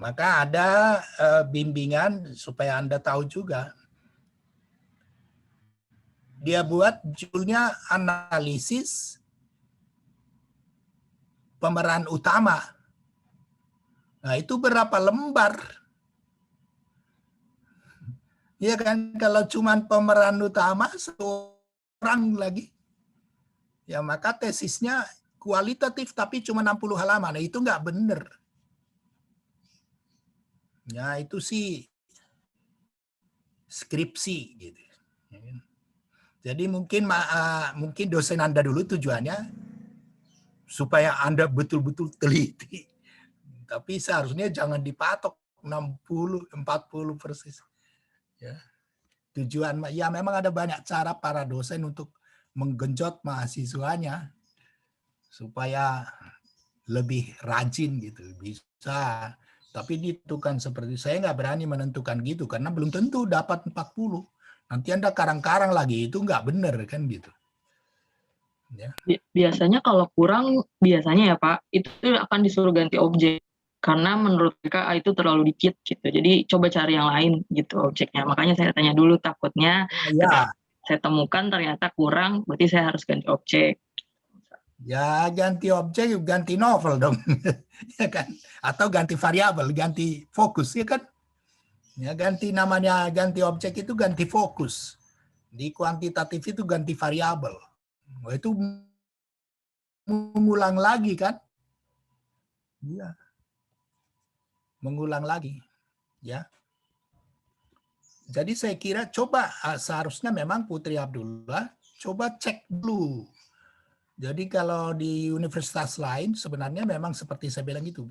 Maka ada bimbingan supaya Anda tahu juga. Dia buat judulnya analisis pemeran utama. Nah, itu berapa lembar? Ya kan, kalau cuma pemeran utama seorang lagi, ya maka tesisnya kualitatif tapi cuma 60 halaman. Nah, itu nggak benar. Ya, itu sih skripsi gitu. Jadi mungkin dosen Anda dulu tujuannya supaya Anda betul-betul teliti. Tapi seharusnya jangan dipatok 60, 40 persis. Ya. Tujuan, ya memang ada banyak cara para dosen untuk menggenjot mahasiswanya supaya lebih rajin gitu. Bisa. Tapi ditentukan seperti saya nggak berani menentukan gitu karena belum tentu dapat 40. Nanti Anda karang-karang lagi itu nggak benar kan gitu. Ya. Biasanya kalau kurang, biasanya ya Pak, itu akan disuruh ganti objek. Karena menurut mereka itu terlalu dikit gitu. Jadi coba cari yang lain gitu objeknya. Makanya saya tanya dulu, takutnya Ya. saya temukan ternyata kurang, berarti saya harus ganti objek. Ya ganti objek, ganti novel dong, ya kan? Atau ganti variabel, ganti fokus, ya kan? Ya ganti namanya, ganti objek itu ganti fokus. Di kuantitatif itu ganti variabel. Wah, itu mengulang lagi kan? Iya. Mengulang lagi, ya. Jadi saya kira coba seharusnya memang Putri Abdullah coba cek dulu. Jadi kalau di universitas lain sebenarnya memang seperti saya bilang itu.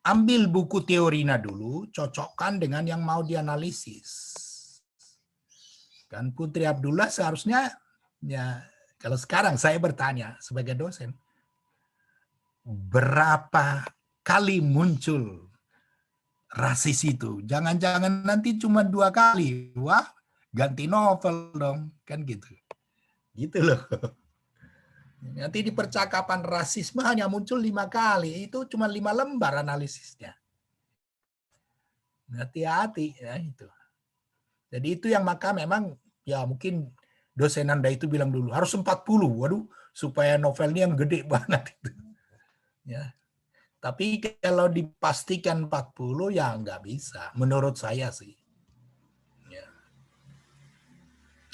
Ambil buku teorinya dulu, cocokkan dengan yang mau dianalisis. Kan Putri Abdullah seharusnya, ya kalau sekarang saya bertanya sebagai dosen, berapa kali muncul rasis itu? Jangan-jangan nanti cuma 2 kali. Wah, ganti novel dong. Kan gitu. Gitu loh. Nanti di percakapan rasisme hanya muncul 5 kali. Itu cuma 5 lembar analisisnya. Hati-hati ya itu. Jadi itu yang maka memang ya mungkin dosen Anda itu bilang dulu harus 40. Waduh, supaya novelnya yang gede banget itu. Ya. Tapi kalau dipastikan 40 ya nggak bisa menurut saya sih. Ya.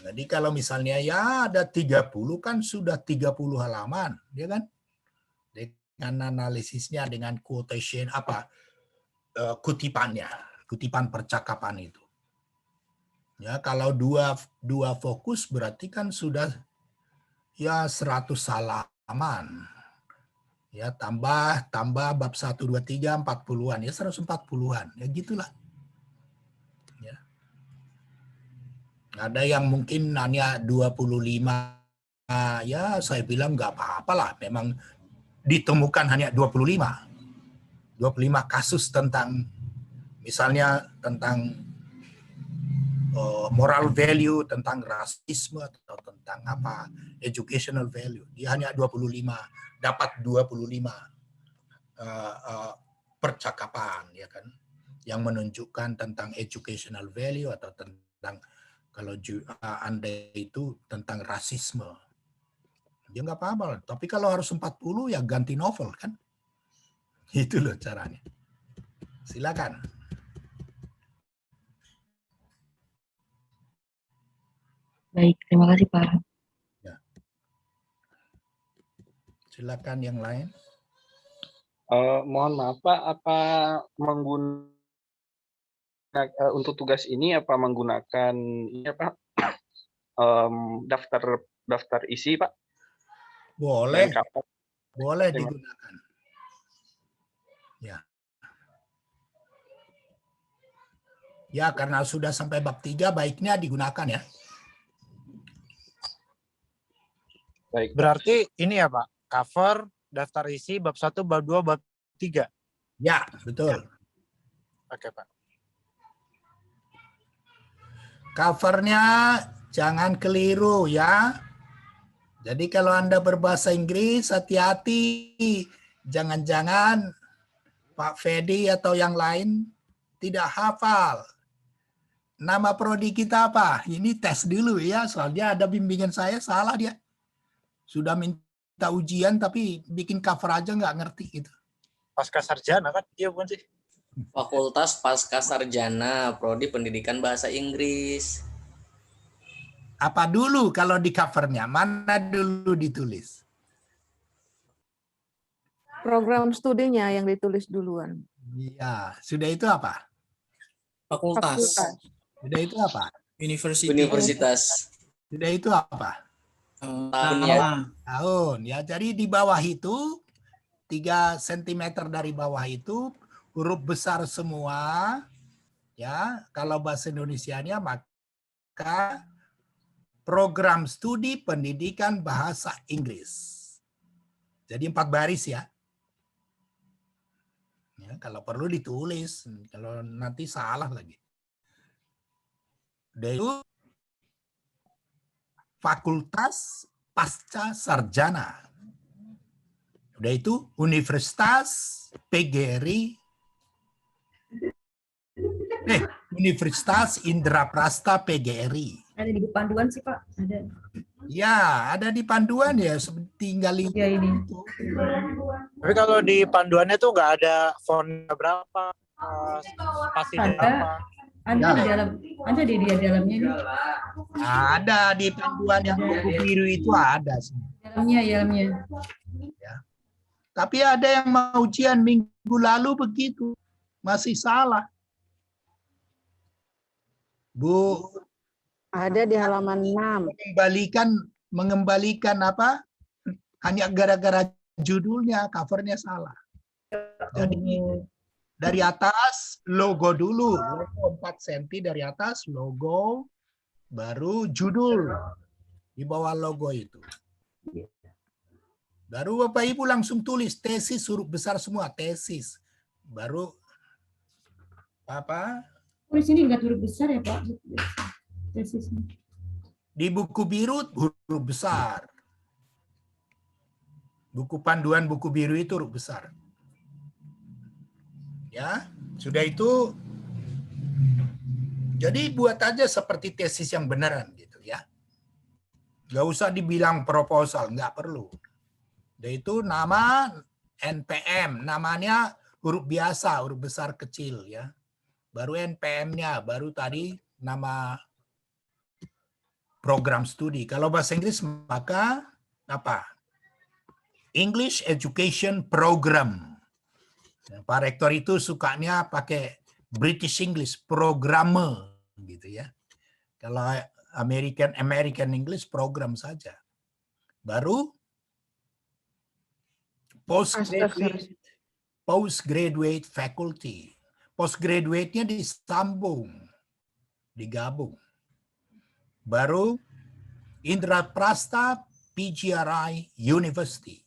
Jadi kalau misalnya ya ada 30 kan sudah 30 halaman, ya kan? Dengan analisisnya, dengan quotation kutipannya, kutipan percakapan itu. Ya, kalau dua fokus berarti kan sudah ya 100 halaman. Ya, tambah bab 1 2 3 40-an, ya 140-an. Ya gitulah. Ya. Ada yang mungkin hanya 25. Ya, saya bilang nggak apa-apa lah. Memang ditemukan hanya 25. 25 kasus tentang misalnya tentang moral value, tentang rasisme atau tentang apa educational value. Dia hanya 25, dapat 25 percakapan ya kan yang menunjukkan tentang educational value atau tentang kalau Anda itu tentang rasisme. Dia nggak apa-apa, tapi kalau harus 40 ya ganti novel kan. Itu loh caranya. Silakan. Baik, terima kasih Pak. Ya. Silakan yang lain. Mohon maaf Pak, apa untuk tugas ini apa menggunakan ini apa daftar isi Pak? Boleh. Boleh digunakan. Ya. Ya, karena sudah sampai bab 3 baiknya digunakan ya. Baik. Berarti ini ya Pak, cover, daftar isi, bab 1, bab 2, bab 3. Ya, betul. Oke Pak. Covernya jangan keliru ya. Jadi kalau Anda berbahasa Inggris, hati-hati. Jangan-jangan Pak Fedi atau yang lain tidak hafal. Nama prodi kita apa? Ini tes dulu ya, soalnya ada bimbingan saya salah dia. Sudah minta ujian tapi bikin cover aja nggak ngerti gitu. Pasca sarjana kan? Iya bukan sih? Fakultas Pasca Sarjana, Prodi Pendidikan Bahasa Inggris. Apa dulu kalau di covernya? Mana dulu ditulis? Program studinya yang ditulis duluan. Iya, sudah itu apa? Fakultas. Sudah itu apa? Universitas. Sudah itu apa? Tahun ya. Tahun ya. Jadi di bawah itu 3 cm dari bawah itu huruf besar semua ya. Kalau bahasa Indonesianya maka program studi pendidikan bahasa Inggris. Jadi 4 baris ya. Ya, kalau perlu ditulis, kalau nanti salah lagi. Udah itu Fakultas Pasca Sarjana. Udah itu Universitas PGRI. Universitas Indraprasta PGRI. Ada di panduan sih Pak, ada. Ya, ada di panduan ya, tinggal Ya ini. Tapi kalau di panduannya tuh nggak ada fontnya berapa, spasinya berapa. Ada di dalam, ada di dalamnya nih. Ada di panduan yang buku biru itu ada. Dalamnya. Ya. Tapi ada yang mau ujian minggu lalu begitu, masih salah. Bu, Ada di halaman 6. mengembalikan apa? Hanya gara-gara judulnya, covernya salah. Jadi dari atas logo dulu, logo 4 cm dari atas logo, baru judul di bawah logo itu. Baru Bapak Ibu langsung tulis tesis huruf besar semua, tesis. Baru apa? Oh, di sini nggak huruf besar ya Pak? Tesisnya. Di buku biru huruf besar. Buku panduan buku biru itu huruf besar. Ya, sudah itu. Jadi buat aja seperti tesis yang beneran gitu ya. Nggak usah dibilang proposal, nggak perlu. Dan itu nama NPM, namanya huruf biasa, huruf besar kecil ya. Baru NPM-nya, baru tadi nama program studi. Kalau bahasa Inggris maka apa? English Education Program. Pak Rektor itu sukanya pakai British English, programme gitu ya. Kalau American English program saja. Baru postgraduate faculty. Postgraduate-nya disambung, digabung. Baru Indraprasta PGRI University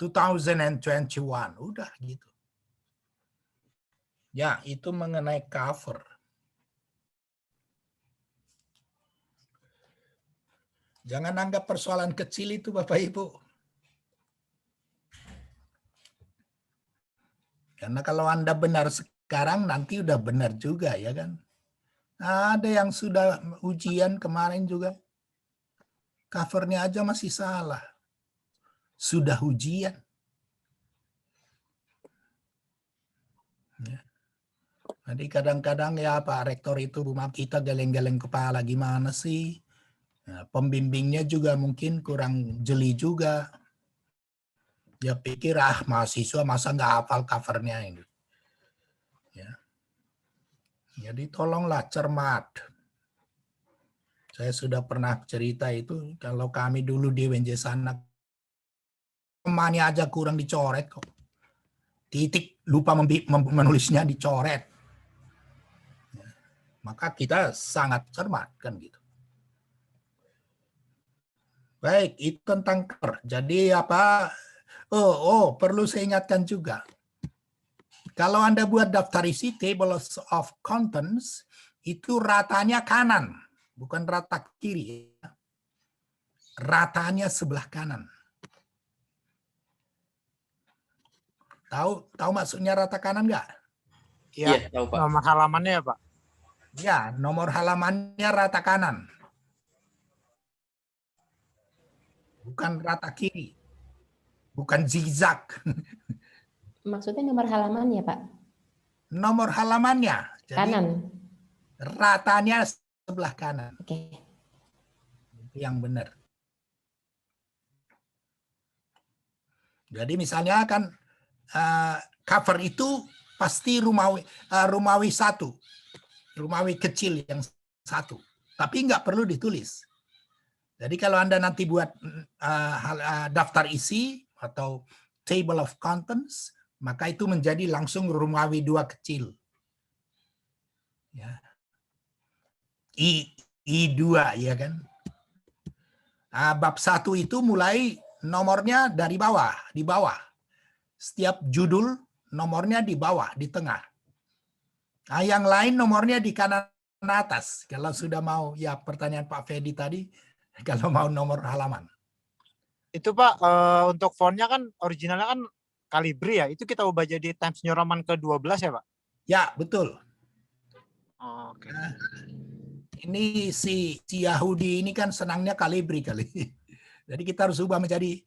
2021. Udah gitu. Ya, itu mengenai cover. Jangan anggap persoalan kecil itu Bapak Ibu. Karena kalau Anda benar sekarang, nanti udah benar juga ya kan. Ada yang sudah ujian kemarin juga. Covernya aja masih salah. Sudah ujian. Ya. Jadi kadang-kadang ya Pak Rektor itu rumah kita geleng-geleng kepala gimana sih. Nah, pembimbingnya juga mungkin kurang jeli juga. Dia pikir mahasiswa masa nggak hafal covernya ini. Ya. Jadi tolonglah cermat. Saya sudah pernah cerita itu kalau kami dulu di UNJ sana temannya aja kurang dicoret kok. Titik lupa menulisnya dicoret. Ya. Maka kita sangat cermat kan gitu. Baik, itu tentang cover. Jadi apa? Perlu saya ingatkan juga. Kalau Anda buat daftar isi table of contents, itu ratanya kanan, bukan rata kiri. Ratanya sebelah kanan. Tahu maksudnya rata kanan nggak? Iya, tahu Pak. Nomor halamannya ya Pak? Ya, nomor halamannya rata kanan. Bukan rata kiri. Bukan zigzag. Maksudnya nomor halamannya, Pak? Nomor halamannya. Jadi kanan. Ratanya sebelah kanan. Oke. Itu yang benar. Jadi misalnya kan cover itu pasti Rumawi 1. Romawi kecil yang satu, tapi nggak perlu ditulis. Jadi kalau Anda nanti buat daftar isi atau table of contents, maka itu menjadi langsung Romawi 2 kecil. Ya. I2 ya kan. Bab 1 itu mulai nomornya dari bawah, di bawah. Setiap judul nomornya di bawah, di tengah. Yang lain nomornya di kanan atas. Kalau sudah mau, ya pertanyaan Pak Fedi tadi, kalau mau nomor halaman. Itu Pak, untuk fontnya kan originalnya kan Calibri ya, itu kita ubah jadi Times New Roman ke-12 ya Pak? Ya, betul. Oh, oke. Ini si Yahudi ini kan senangnya Calibri kali. Jadi kita harus ubah menjadi,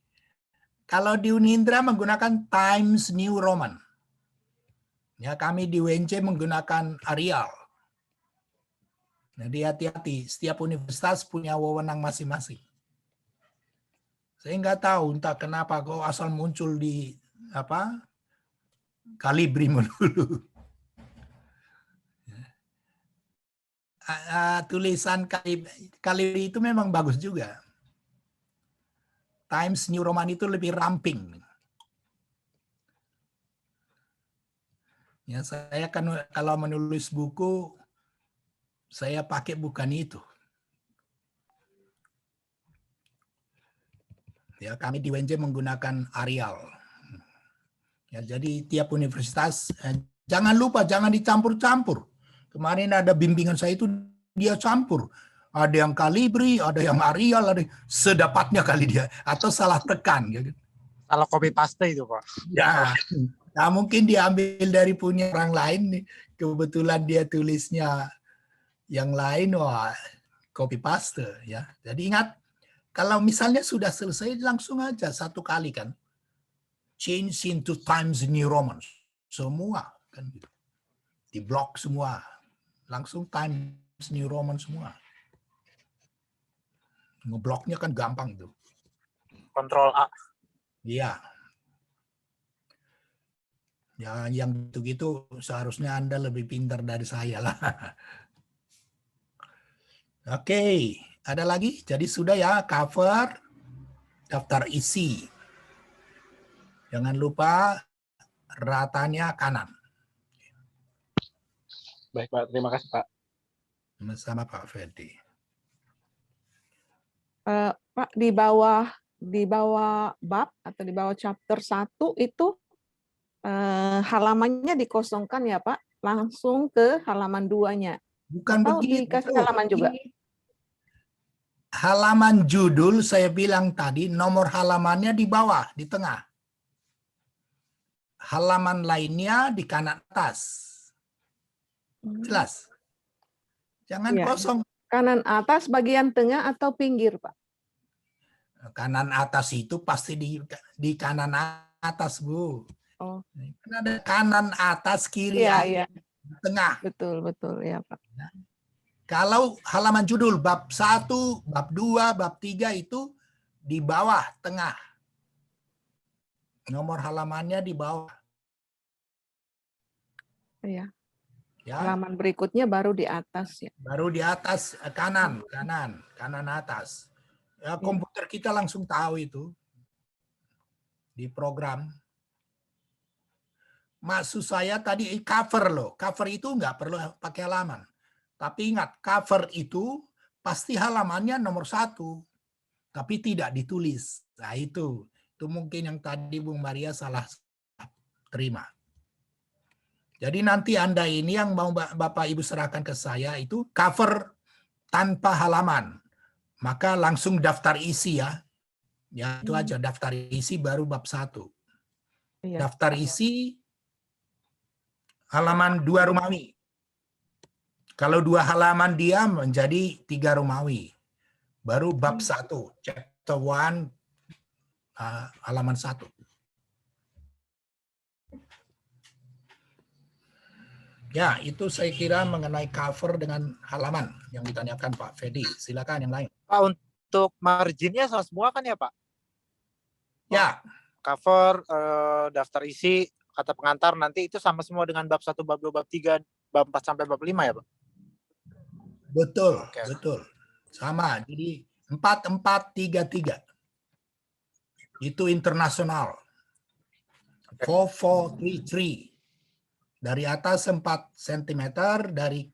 kalau di Unindra menggunakan Times New Roman. Ya, kami di UNC menggunakan Arial. Jadi hati-hati, setiap universitas punya wewenang masing-masing. Saya nggak tahu entah kenapa kok asal muncul di Calibri melulu. Tulisan Calibri itu memang bagus juga. Times New Roman itu lebih ramping. Ya, saya kan kalau menulis buku, saya pakai bukan itu. Ya, kami di UNJ menggunakan Arial. Ya, jadi tiap universitas, jangan lupa, jangan dicampur-campur. Kemarin ada bimbingan saya itu dia campur. Ada yang Calibri, ada yang Arial, ada sedapatnya kali dia. Atau salah tekan. Gitu. Salah copy paste itu Pak. Ya, nah mungkin diambil dari punya orang lain. Kebetulan dia tulisnya yang lain, wah copy paste. Ya. Jadi ingat, kalau misalnya sudah selesai, langsung aja satu kali kan. Change into Times New Roman. Semua. Kan gitu. Di blok semua. Langsung Times New Roman semua. Ngebloknya kan gampang itu. Kontrol A. Iya. Ya, yang gitu-gitu seharusnya Anda lebih pintar dari saya lah. Oke, ada lagi? Jadi sudah ya, cover, daftar isi. Jangan lupa ratanya kanan. Baik Pak, terima kasih Pak. Sama Pak Ferdi. Pak, di bawah bab atau di bawah chapter 1 itu halamannya dikosongkan ya Pak, langsung ke halaman 2-nya. Bukan Atau begitu. dikasih halaman juga? Halaman judul saya bilang tadi, nomor halamannya di bawah, di tengah. Halaman lainnya di kanan atas. Jelas? Jangan Ya. kosong. Kanan atas, bagian tengah atau pinggir, Pak? Kanan atas itu pasti di kanan atas, Bu. Oh. Kan ada kanan atas, kiri, Iya. tengah. Betul, ya Pak. Kalau halaman judul bab 1, bab 2, bab 3 itu di bawah, tengah. Nomor halamannya di bawah. Iya. Ya. Halaman berikutnya baru di atas ya. Baru di atas, kanan atas. Ya, komputer kita langsung tahu itu di program. Maksud saya tadi cover loh. Cover itu nggak perlu pakai halaman. Tapi ingat, cover itu pasti halamannya nomor 1. Tapi tidak ditulis. Nah itu mungkin yang tadi Bung Maria salah terima. Jadi nanti Anda ini yang mau Bapak Ibu serahkan ke saya itu cover tanpa halaman. Maka langsung daftar isi ya. Ya itu aja, daftar isi baru bab 1. Iya. Daftar isi halaman 2 Romawi. Kalau 2 halaman dia menjadi 3 Romawi. Baru bab 1, chapter 1, halaman 1. Ya, itu saya kira mengenai cover dengan halaman yang ditanyakan Pak Fedi. Silakan yang lain. Pak, untuk marginnya sama semua kan ya Pak? Ya. Cover, daftar isi, kata pengantar nanti itu sama semua dengan bab 1, bab 2, bab 3, bab 4 sampai bab 5 ya Pak? Betul, Oke. betul. Sama. Jadi 4-4-3-3. Itu internasional. 4-4-3-3. Dari atas 4 cm, dari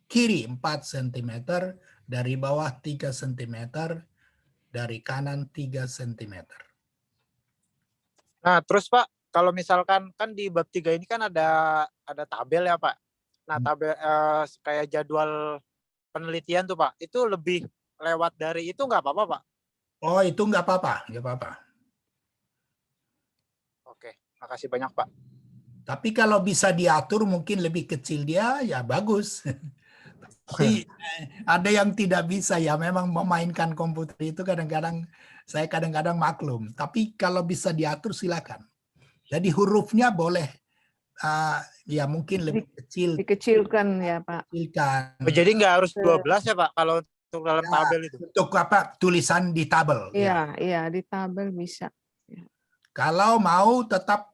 kiri 4 cm, dari bawah 3 cm, dari kanan 3 cm. Nah, terus Pak, kalau misalkan kan di bab 3 ini kan ada tabel ya, Pak. Nah, tabel kayak jadwal penelitian tuh, Pak. Itu lebih lewat dari itu nggak apa-apa, Pak? Oh, itu nggak apa-apa, nggak apa-apa. Oke, makasih banyak, Pak. Tapi kalau bisa diatur mungkin lebih kecil dia, ya bagus. Tapi ada yang tidak bisa ya, memang memainkan komputer itu kadang-kadang saya kadang-kadang maklum. Tapi kalau bisa diatur silakan. Jadi hurufnya boleh ya mungkin lebih kecil. Dikecilkan ya Pak. Kecilkan. Oh, jadi nggak harus 12 ya, Pak, kalau untuk dalam Ya, tabel itu? untuk apa? Tulisan di tabel. Ya. Iya, di tabel bisa. Kalau mau tetap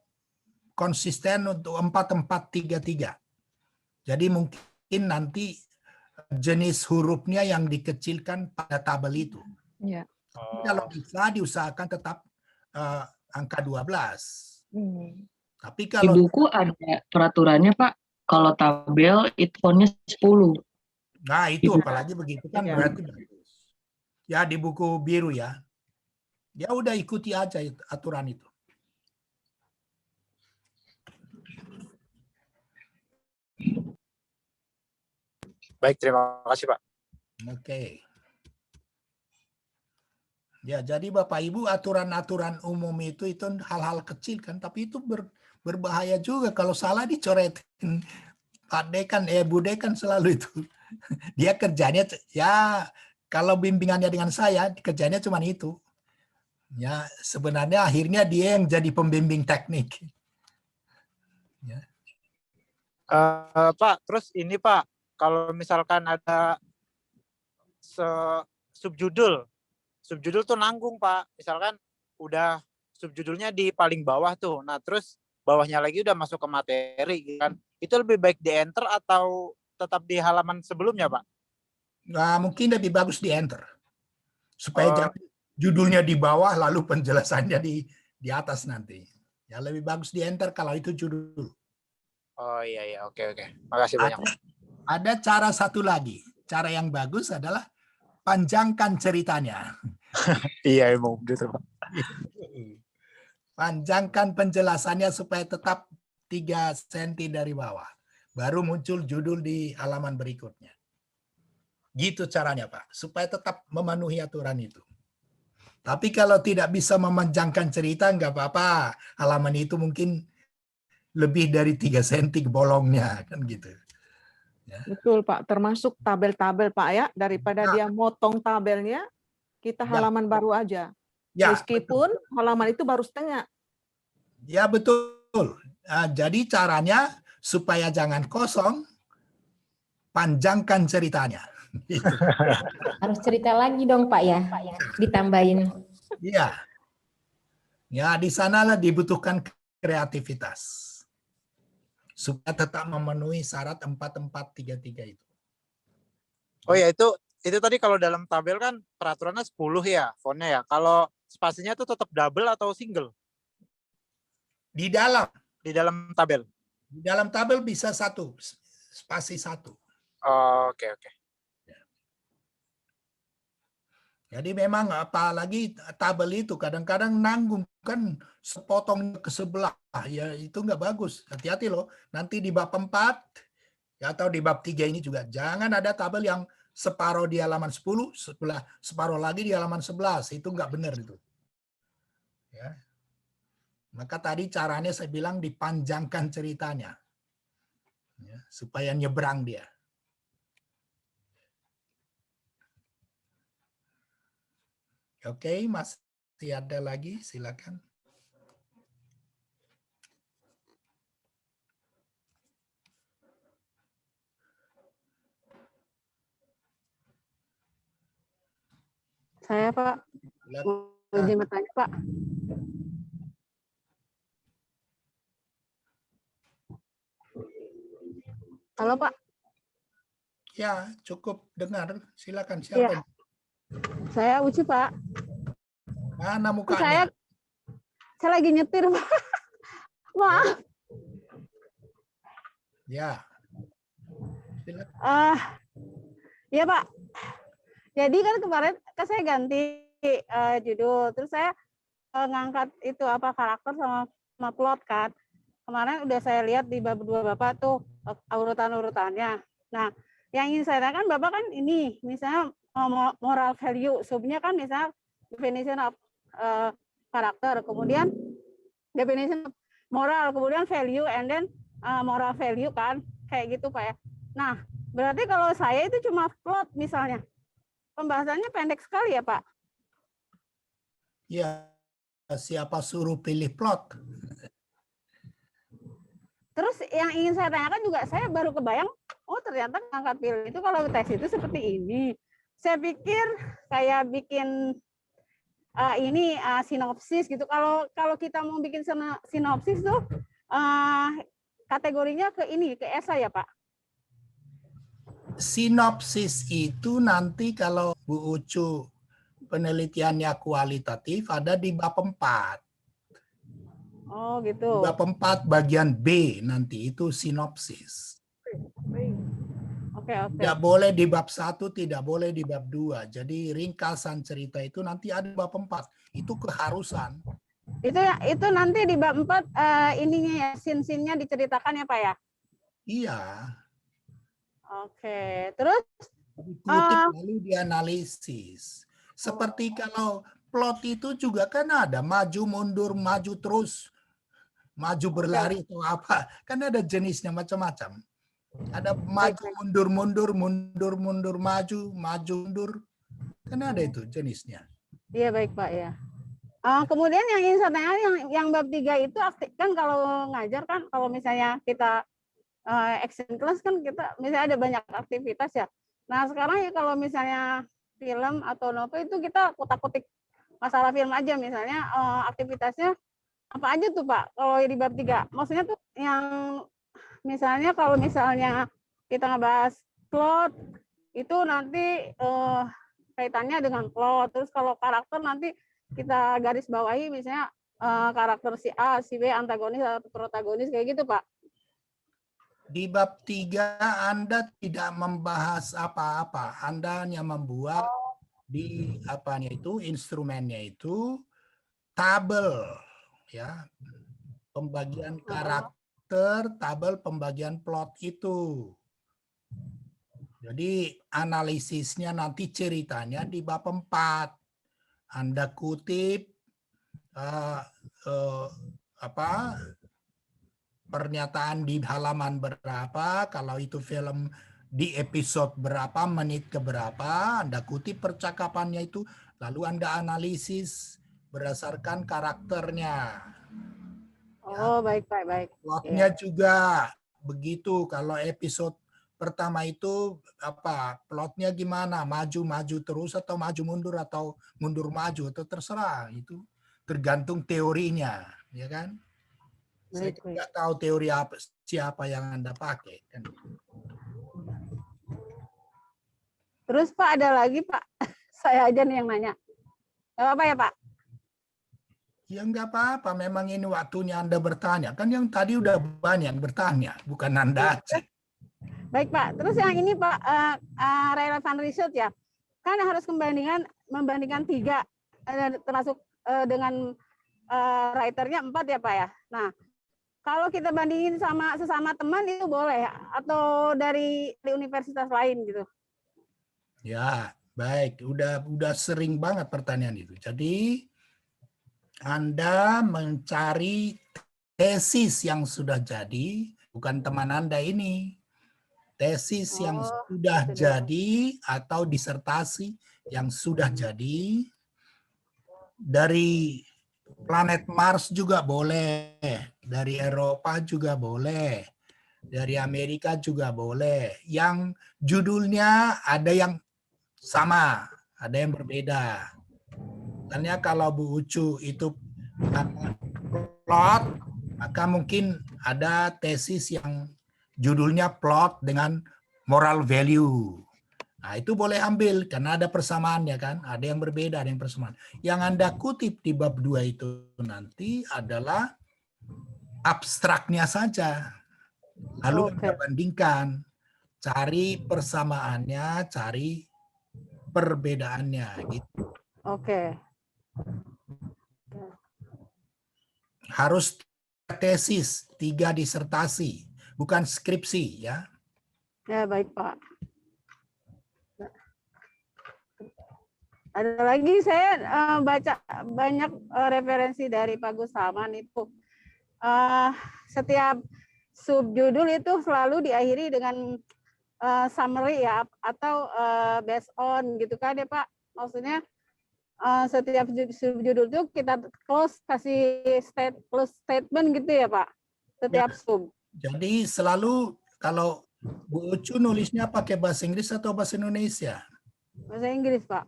konsisten untuk 4-4-3-3. Jadi mungkin nanti jenis hurufnya yang dikecilkan pada tabel itu. Iya. Kalau bisa diusahakan tetap angka 12. Tapi Di kalau buku ada peraturannya, Pak. Kalau tabel itu fontnya 10. nah itu Gitu. apalagi begitu kan Iya. berarti bagus. Ya di buku biru ya. Ya udah ikuti aja aturan itu. Baik, terima kasih, Pak. Oke. Ya, jadi Bapak Ibu aturan-aturan umum itu hal-hal kecil kan, tapi itu berbahaya juga kalau salah dicoretin. Pak Dekan, Bu Dekan selalu itu. Dia kerjanya ya kalau bimbingannya dengan saya, kerjanya cuma itu. Ya, sebenarnya akhirnya dia yang jadi pembimbing teknik. Ya. Pak, terus ini Pak, kalau misalkan ada subjudul tuh nanggung Pak. Misalkan udah subjudulnya di paling bawah tuh. Nah, terus bawahnya lagi udah masuk ke materi kan. Itu lebih baik di enter atau tetap di halaman sebelumnya, Pak? Nah, mungkin lebih bagus di enter. Supaya jangan judulnya di bawah lalu penjelasannya di atas nanti. Ya lebih bagus di enter kalau itu judul. Oh iya, oke. Makasih banyak. Ada cara satu lagi. Cara yang bagus adalah panjangkan ceritanya. Iya, emang gitu, Pak. Panjangkan penjelasannya supaya tetap 3 cm dari bawah. Baru muncul judul di halaman berikutnya. Gitu caranya, Pak. Supaya tetap memenuhi aturan itu. Tapi kalau tidak bisa memanjangkan cerita, nggak apa-apa. Halaman itu mungkin lebih dari 3 cm bolongnya. Kan gitu. Ya. Betul Pak, termasuk tabel-tabel Pak ya. Daripada dia motong tabelnya, kita halaman baru aja. Ya, meskipun betul. Halaman itu baru setengah. Ya, betul. Jadi caranya supaya jangan kosong, panjangkan ceritanya. Harus cerita lagi dong Pak ya, ditambahin. Iya. Ya, di sanalah dibutuhkan kreativitas. Supaya tetap memenuhi syarat 4-4-3-3 itu. Oh ya, itu tadi kalau dalam tabel kan peraturannya 10 ya, fontnya ya. Kalau spasinya itu tetap double atau single? Di dalam tabel. Di dalam tabel bisa satu, spasi 1. Oh, oke. Jadi memang apalagi tabel itu kadang-kadang nanggung kan sepotong ke sebelah, ya itu nggak bagus. Hati-hati loh, nanti di bab 4 ya, atau di bab 3 ini juga jangan ada tabel yang separuh di halaman 10, separuh lagi di halaman 11, itu nggak benar itu. Ya. Maka tadi caranya saya bilang dipanjangkan ceritanya, ya, supaya nyebrang dia. Oke, masih ada lagi, silakan. Saya Pak, izin bertanya Pak. Halo Pak. Ya, cukup dengar. Silakan Iya. siapa? Saya Uci, Pak. Mana mukanya? Saya lagi nyetir, Pak. Maaf. Ya. Silakan. Ya, Pak. Jadi kan kemarin saya ganti judul, terus saya ngangkat itu apa karakter sama plot kan. Kemarin udah saya lihat di bab 2 Bapak tuh urutan-urutannya. Nah, yang ingin saya tanyakan Bapak kan ini, misalnya moral value, subnya kan misalnya definition of karakter, kemudian definition of moral, kemudian value, and then moral value kan, kayak gitu Pak ya. Nah, berarti kalau saya itu cuma plot misalnya, pembahasannya pendek sekali ya Pak? Ya, siapa suruh pilih plot? Terus yang ingin saya tanyakan juga, saya baru kebayang, oh ternyata ngangkat film itu kalau tes itu seperti ini. Saya pikir kayak bikin sinopsis gitu. Kalau kita mau bikin sinopsis tuh kategorinya ke esai ya Pak? Sinopsis itu nanti kalau Bu Ucu penelitiannya kualitatif ada di bab 4. Oh gitu. Bab 4 bagian B nanti itu sinopsis. Oke. Tidak boleh di bab 1, tidak boleh di bab 2. Jadi ringkasan cerita itu nanti ada bab 4. Itu keharusan. Itu nanti di bab 4 ininya ya, scene-nya diceritakan ya Pak ya? Iya. Oke. Terus dikutip lalu dianalisis. Seperti kalau plot itu juga kan ada maju mundur, maju terus, maju berlari atau apa. Kan ada jenisnya macam-macam. Ada maju mundur mundur, mundur mundur maju, maju mundur. Kan ada itu jenisnya. Iya baik Pak ya. Kemudian yang ingin saya tanya yang bab 3 itu kan kalau ngajar kan kalau misalnya kita action class kan kita misalnya ada banyak aktivitas ya. Nah sekarang ya kalau misalnya film atau novel itu kita kutak-kutik masalah film aja misalnya aktivitasnya apa aja tuh Pak kalau di bab 3. Maksudnya tuh yang misalnya kalau misalnya kita ngebahas plot itu nanti kaitannya dengan plot. Terus kalau karakter nanti kita garis bawahi misalnya karakter si A, si B, antagonis atau protagonis kayak gitu Pak. Di bab 3 Anda tidak membahas apa-apa. Anda hanya membuat di apanya itu instrumennya itu tabel ya. Pembagian karakter, tabel pembagian plot itu. Jadi analisisnya nanti ceritanya di bab 4. Anda kutip pernyataan di halaman berapa, kalau itu film di episode berapa, menit ke berapa, Anda kutip percakapannya itu, lalu Anda analisis berdasarkan karakternya. Oh, baik. Plotnya juga begitu, kalau episode pertama itu plotnya gimana, maju terus atau maju mundur atau mundur maju atau terserah, itu tergantung teorinya, ya kan? Saya tidak tahu teori siapa yang Anda pakai. Kan? Terus Pak ada lagi Pak, saya aja nih yang nanya. Gak apa-apa ya Pak? Ya nggak apa-apa, memang ini waktunya Anda bertanya. Kan yang tadi udah banyak bertanya, bukan Anda aja. Baik Pak, terus yang ini Pak, relevan research ya. Kan harus membandingkan 3, termasuk dengan writernya 4 ya Pak ya. Nah, kalau kita bandingin sama sesama teman itu boleh atau dari universitas lain gitu? Ya, baik. Udah sering banget pertanyaan itu. Jadi Anda mencari tesis yang sudah jadi, bukan teman Anda ini. Tesis yang sudah jadi atau disertasi yang sudah jadi dari planet Mars juga boleh, dari Eropa juga boleh, dari Amerika juga boleh. Yang judulnya ada yang sama, ada yang berbeda. Misalnya kalau Bu Ucu itu plot, maka mungkin ada tesis yang judulnya plot dengan moral value. Nah, itu boleh ambil karena ada persamaannya kan, ada yang berbeda, ada yang persamaan. Yang Anda kutip di bab 2 itu nanti adalah abstraknya saja. Lalu Anda bandingkan, cari persamaannya, cari perbedaannya gitu. Oke. Harus tesis, 3 disertasi, bukan skripsi ya. Ya, baik Pak. Ada lagi saya baca banyak referensi dari Pak Gustaman itu. Setiap subjudul itu selalu diakhiri dengan summary ya, atau based on gitu kan ya Pak. Maksudnya setiap subjudul itu kita kasih close statement gitu ya Pak. Setiap sub. Jadi selalu kalau Bu Ucu nulisnya pakai bahasa Inggris atau bahasa Indonesia? Bahasa Inggris Pak.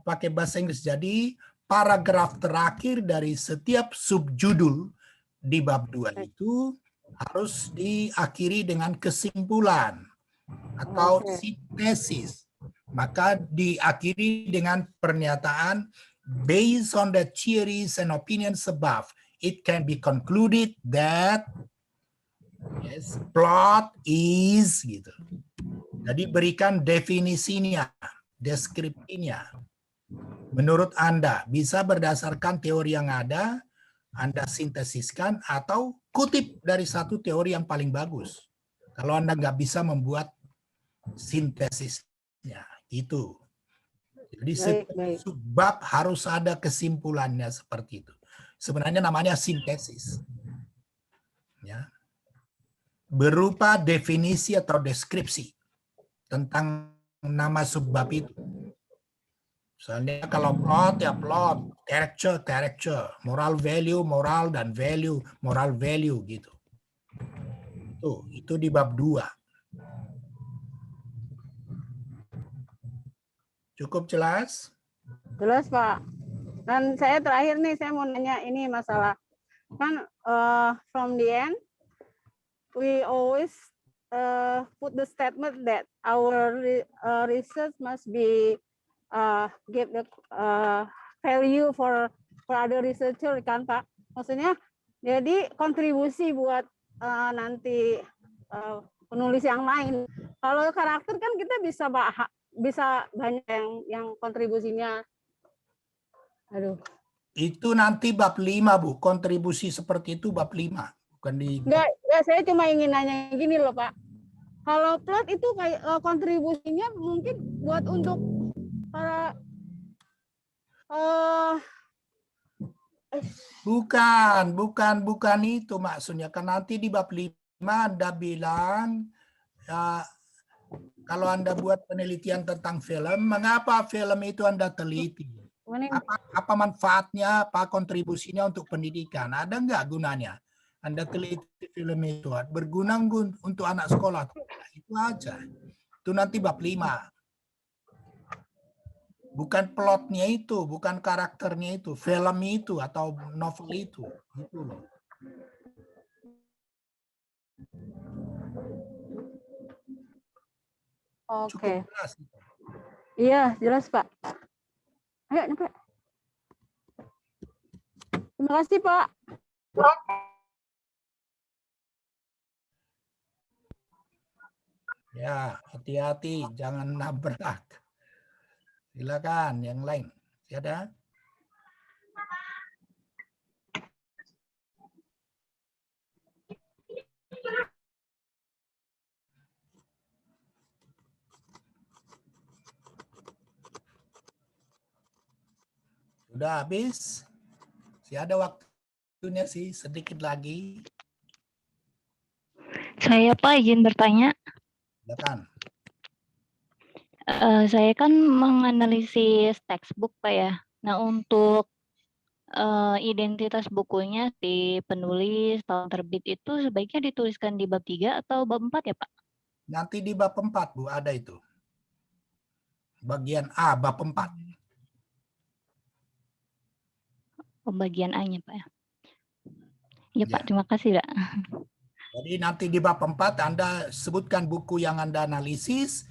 Pakai bahasa Inggris. Jadi paragraf terakhir dari setiap subjudul di bab 2 itu harus diakhiri dengan kesimpulan atau sintesis. Maka diakhiri dengan pernyataan based on the theories and opinions above, it can be concluded that yes, plot is gitu. Jadi berikan definisinya, deskripsinya. Menurut Anda bisa berdasarkan teori yang ada, Anda sintesiskan atau kutip dari satu teori yang paling bagus. Kalau Anda nggak bisa membuat sintesisnya, itu. Jadi subbab harus ada kesimpulannya seperti itu. Sebenarnya namanya sintesis. Ya. Berupa definisi atau deskripsi tentang nama subbab itu. Misalnya kalau plot ya plot, character, moral value, moral dan value, moral value gitu. Itu di bab 2. Cukup jelas? Jelas Pak. Dan saya terakhir nih saya mau nanya ini masalah kan from the end we always put the statement that our research must be give the value for other researcher kan Pak. Maksudnya jadi kontribusi buat nanti penulis yang lain. Kalau karakter kan kita bisa banyak yang kontribusinya. Aduh. Itu nanti bab 5 Bu, kontribusi seperti itu bab 5. Bukan di Enggak, saya cuma ingin nanya gini loh Pak. Kalau plot itu kayak kontribusinya mungkin buat untuk para bukan itu maksudnya. Kan nanti di bab 5 Anda bilang kalau Anda buat penelitian tentang film, mengapa film itu Anda teliti? Apa manfaatnya, apa kontribusinya untuk pendidikan? Ada nggak gunanya? Anda teliti film itu berguna untuk anak sekolah. Itu aja. Itu nanti bab 5. Bukan plotnya itu, bukan karakternya itu, film itu atau novel itu. Gitu loh. Oke. Iya, jelas Pak. Ayo nyampe. Terima kasih Pak. Ya, hati-hati, jangan nabrak. Silakan yang lain. Ada? Sudah habis? Masih ada waktunya sih, sedikit lagi. Saya Pak izin bertanya. Silakan. Saya kan menganalisis textbook Pak ya. Nah untuk identitas bukunya di penulis, tahun terbit itu sebaiknya dituliskan di bab 3 atau bab 4 ya Pak? Nanti di bab 4 Bu, ada itu. Bagian A, bab 4. Pembagian A-nya Pak ya. Ya Pak, terima kasih Pak. Jadi nanti di bab 4 Anda sebutkan buku yang Anda analisis,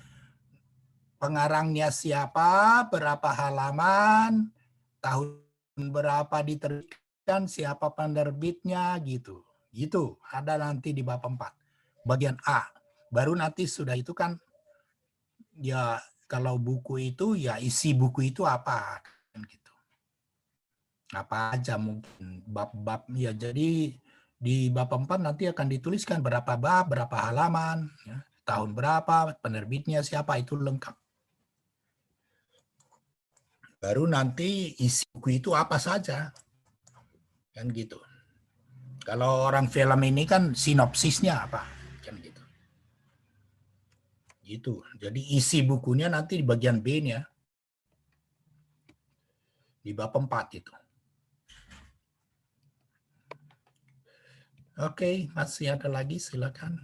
pengarangnya siapa, berapa halaman, tahun berapa diterbitkan, siapa penerbitnya, gitu. Gitu, ada nanti di bab 4. Bagian A. Baru nanti sudah itu kan, ya kalau buku itu, ya isi buku itu apa. Kan gitu. Apa aja mungkin bab-bab, ya jadi di bab 4 nanti akan dituliskan berapa bab, berapa halaman, ya, tahun berapa, penerbitnya siapa, itu lengkap. Baru nanti isi buku itu apa saja. Kan gitu. Kalau orang film ini kan sinopsisnya apa. Kan gitu. Gitu. Jadi isi bukunya nanti di bagian B-nya. Di bab 4 itu. Oke, masih ada lagi, silakan.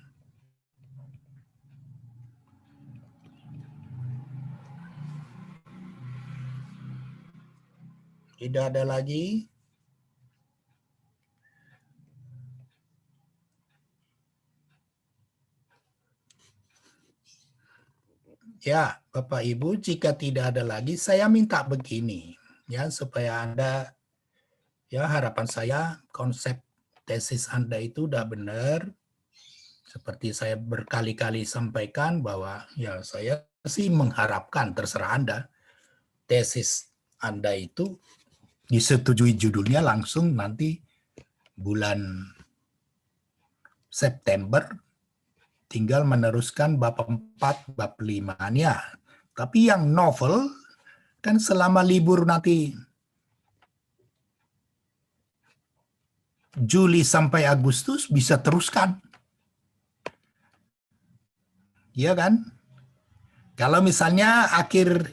Tidak ada lagi. Ya, Bapak Ibu, jika tidak ada lagi, saya minta begini, ya, supaya Anda, ya harapan saya konsep tesis Anda itu udah benar. Seperti saya berkali-kali sampaikan bahwa ya saya sih mengharapkan, terserah Anda, tesis Anda itu disetujui judulnya langsung nanti bulan September, tinggal meneruskan bab 4, bab 5-nya. Tapi yang novel, kan selama libur nanti Juli sampai Agustus bisa teruskan. Iya kan? Kalau misalnya akhir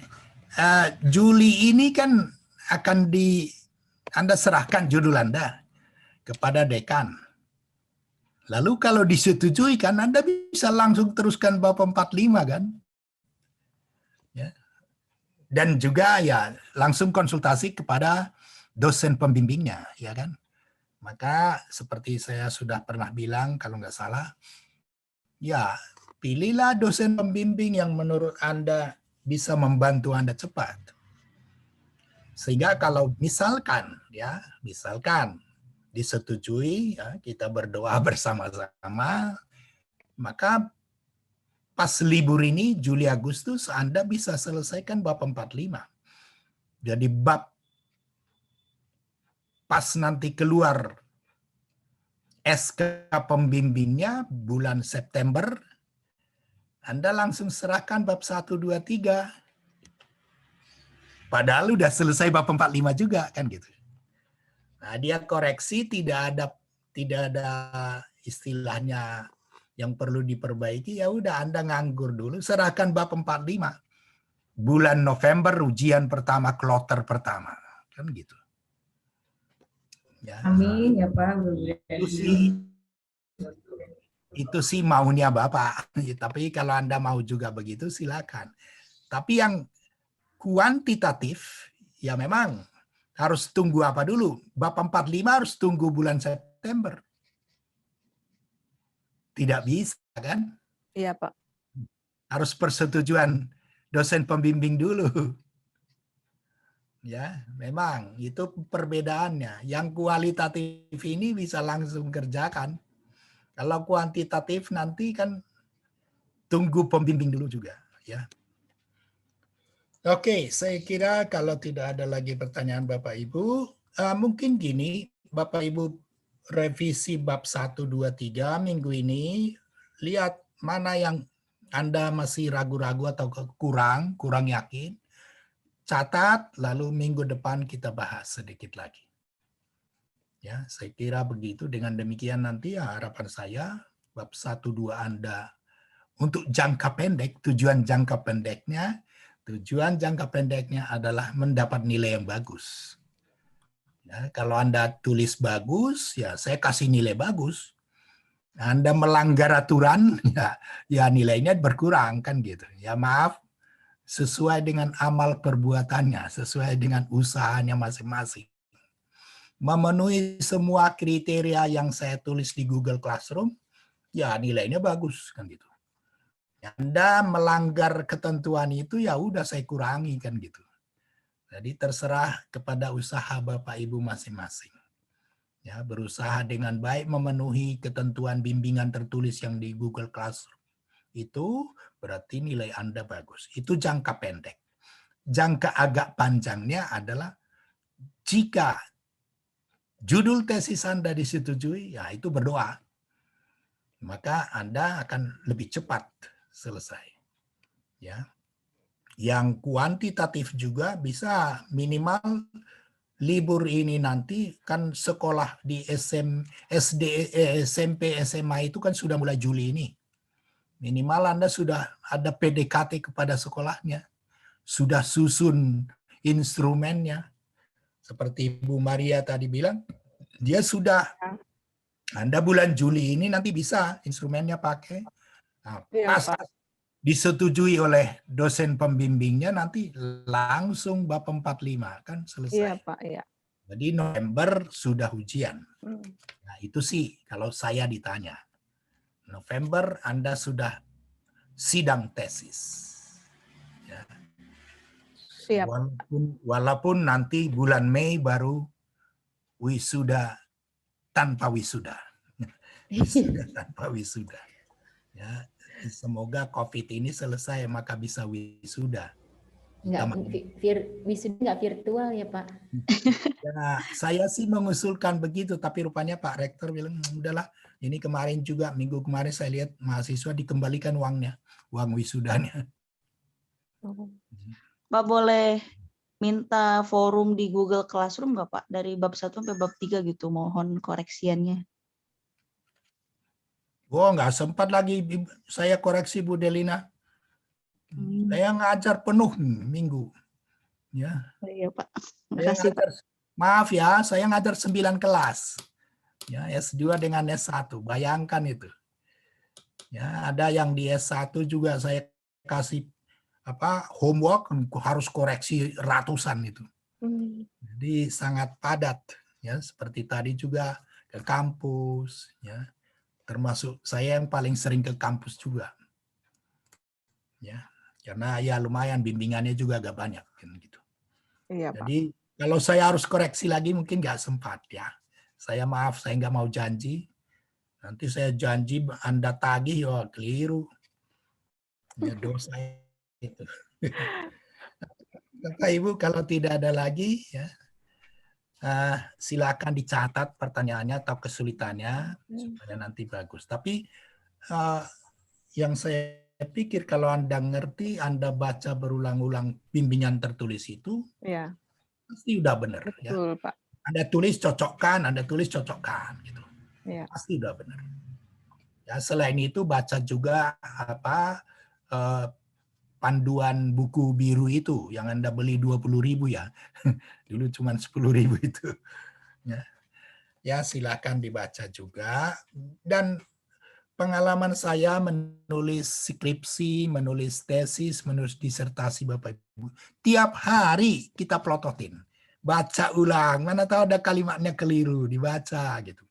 Juli ini kan akan Anda serahkan judul Anda kepada dekan. Lalu kalau disetujui kan Anda bisa langsung teruskan bab 45 kan? Ya. Dan juga ya langsung konsultasi kepada dosen pembimbingnya, ya kan? Maka seperti saya sudah pernah bilang kalau nggak salah, ya pilihlah dosen pembimbing yang menurut Anda bisa membantu Anda cepat. Sehingga kalau misalkan disetujui, ya, kita berdoa bersama-sama, maka pas libur ini Juli Agustus Anda bisa selesaikan bab 45. Jadi bab pas nanti keluar SK pembimbingnya bulan September, Anda langsung serahkan bab 1, 2, 3. Padahal udah selesai bab 45 juga kan gitu. Nah, dia koreksi tidak ada istilahnya yang perlu diperbaiki, ya udah Anda nganggur dulu, serahkan bab 45. Bulan November ujian pertama, kloter pertama. Kan gitu. Ya. Amin ya Pak. Itu sih maunya Bapak. Tapi kalau Anda mau juga begitu silakan. Tapi yang kuantitatif ya memang harus tunggu apa dulu? Bab 45 harus tunggu bulan September. Tidak bisa kan? Iya Pak. Harus persetujuan dosen pembimbing dulu. Ya, memang itu perbedaannya. Yang kualitatif ini bisa langsung kerjakan. Kalau kuantitatif nanti kan tunggu pembimbing dulu juga, ya. Oke, saya kira kalau tidak ada lagi pertanyaan Bapak Ibu, mungkin gini, Bapak Ibu revisi bab 1, 2, 3 minggu ini, lihat mana yang Anda masih ragu-ragu atau kurang yakin. Catat, lalu minggu depan kita bahas sedikit lagi. Ya, saya kira begitu. Dengan demikian nanti ya harapan saya bab 1, 2 Anda untuk jangka pendek, tujuan jangka pendeknya adalah mendapat nilai yang bagus. Ya, kalau Anda tulis bagus, ya saya kasih nilai bagus. Anda melanggar aturan, ya nilainya berkurang kan gitu. Ya maaf, sesuai dengan amal perbuatannya, sesuai dengan usahanya masing-masing. Memenuhi semua kriteria yang saya tulis di Google Classroom, ya nilainya bagus kan gitu. Anda melanggar ketentuan itu ya udah saya kurangi kan gitu. Jadi terserah kepada usaha Bapak Ibu masing-masing. Ya, berusaha dengan baik memenuhi ketentuan bimbingan tertulis yang di Google Classroom. Itu berarti nilai Anda bagus. Itu jangka pendek. Jangka agak panjangnya adalah jika judul tesis Anda disetujui, ya itu berdoa. Maka Anda akan lebih cepat selesai. Ya. Yang kuantitatif juga bisa minimal libur ini nanti kan sekolah di SD, SMP, SMA itu kan sudah mulai Juli ini. Minimal Anda sudah ada PDKT kepada sekolahnya. Sudah susun instrumennya. Seperti Bu Maria tadi bilang, dia sudah, Anda bulan Juli ini nanti bisa instrumennya pakai. Nah, pas disetujui oleh dosen pembimbingnya nanti langsung bab 45 kan selesai. Iya Pak, iya. Jadi November sudah ujian. Nah itu sih kalau saya ditanya. November Anda sudah sidang tesis. Ya. Siap. Walaupun nanti bulan Mei baru wisuda tanpa wisuda. Wisuda tanpa wisuda. Ya. Semoga COVID ini selesai maka bisa wisuda. Wisuda nggak virtual ya Pak? Ya, saya sih mengusulkan begitu, tapi rupanya Pak Rektor bilang udahlah. Ini kemarin juga minggu kemarin saya lihat mahasiswa dikembalikan uangnya, uang wisudanya. Pak boleh minta forum di Google Classroom nggak Pak dari bab 1 sampai bab 3 gitu, mohon koreksiannya. Oh, nggak sempat lagi saya koreksi Bu Delina. Saya ngajar penuh minggu. Ya. Oh, iya Pak. Makasih Pak. Maaf ya, saya ngajar 9 kelas. Ya, S2 dengan S1. Bayangkan itu. Ya, ada yang di S1 juga saya kasih homework harus koreksi ratusan itu. Jadi sangat padat ya, seperti tadi juga ke kampus ya. Termasuk saya yang paling sering ke kampus juga. Ya, karena ya lumayan bimbingannya juga agak banyak kan gitu. Iya, jadi kalau saya harus koreksi lagi mungkin nggak sempat ya. Saya maaf, saya nggak mau janji. Nanti saya janji Anda tagih, ya keliru. Ya dosa itu. Bapak Ibu kalau tidak ada lagi ya silakan dicatat pertanyaannya atau kesulitannya supaya nanti bagus. Tapi yang saya pikir kalau Anda ngerti, Anda baca berulang-ulang bimbingan tertulis itu, ya. Pasti udah benar. Betul, ya. Pak. Anda tulis cocokkan, Anda tulis cocokkan, gitu. Ya. Pasti udah benar. Ya, selain itu baca juga panduan buku biru itu yang Anda beli 20.000 ya. Dulu cuma 10.000 itu. Ya, silakan dibaca juga. Dan pengalaman saya menulis skripsi, menulis tesis, menulis disertasi Bapak Ibu. Tiap hari kita plototin. Baca ulang, mana tahu ada kalimatnya keliru, dibaca gitu.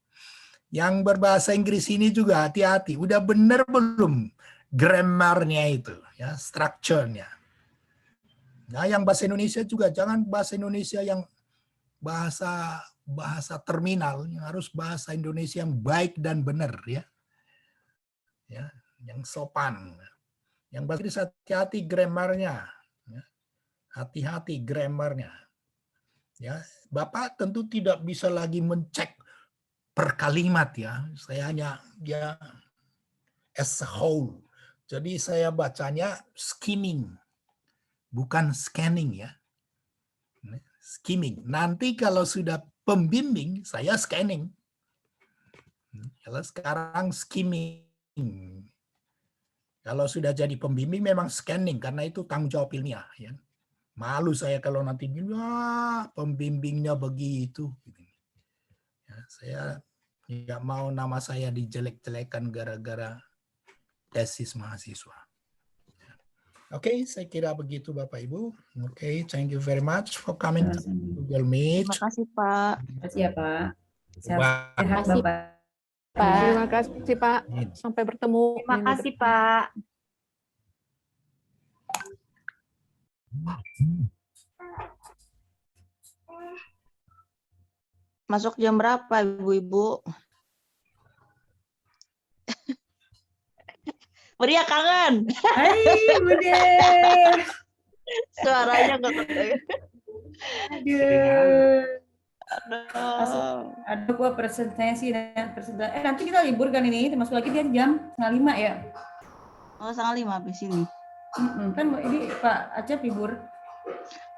Yang berbahasa Inggris ini juga hati-hati. Udah benar belum grammarnya itu, ya, structure-nya. Nah, yang bahasa Indonesia juga jangan bahasa Indonesia yang bahasa terminal, yang harus bahasa Indonesia yang baik dan benar ya. Ya, yang sopan. Yang bahasa Inggris hati-hati grammarnya. Ya. Hati-hati grammarnya. Ya, Bapak tentu tidak bisa lagi mencek per kalimat ya. Saya hanya ya as a whole. Jadi saya bacanya skimming, bukan scanning ya. Skimming. Nanti kalau sudah pembimbing, saya scanning. Kalau sekarang skimming. Kalau sudah jadi pembimbing memang scanning karena itu tanggung jawab ilmiah. Ya. Malu saya kalau nanti pembimbingnya begitu. Ya, saya nggak mau nama saya dijelek-jelekan gara-gara tesis mahasiswa. Oke, saya kira begitu Bapak Ibu. Oke, thank you very much for coming to Google Meet. Terima kasih Pak. Terima kasih ya Pak. Sehat Bapak. Pak. Terima kasih Pak. Sampai bertemu. Terima kasih Pak. Masuk jam berapa Ibu-ibu? Maria kangen. Hai Bude. Suaranya nggak ketemu. Aduh. Ada gua presentasi nanti kita libur kan ini, termasuk lagi dia jam 4:30 ya. Oh, 4:30 habis ini. Kan ini Pak Acep libur.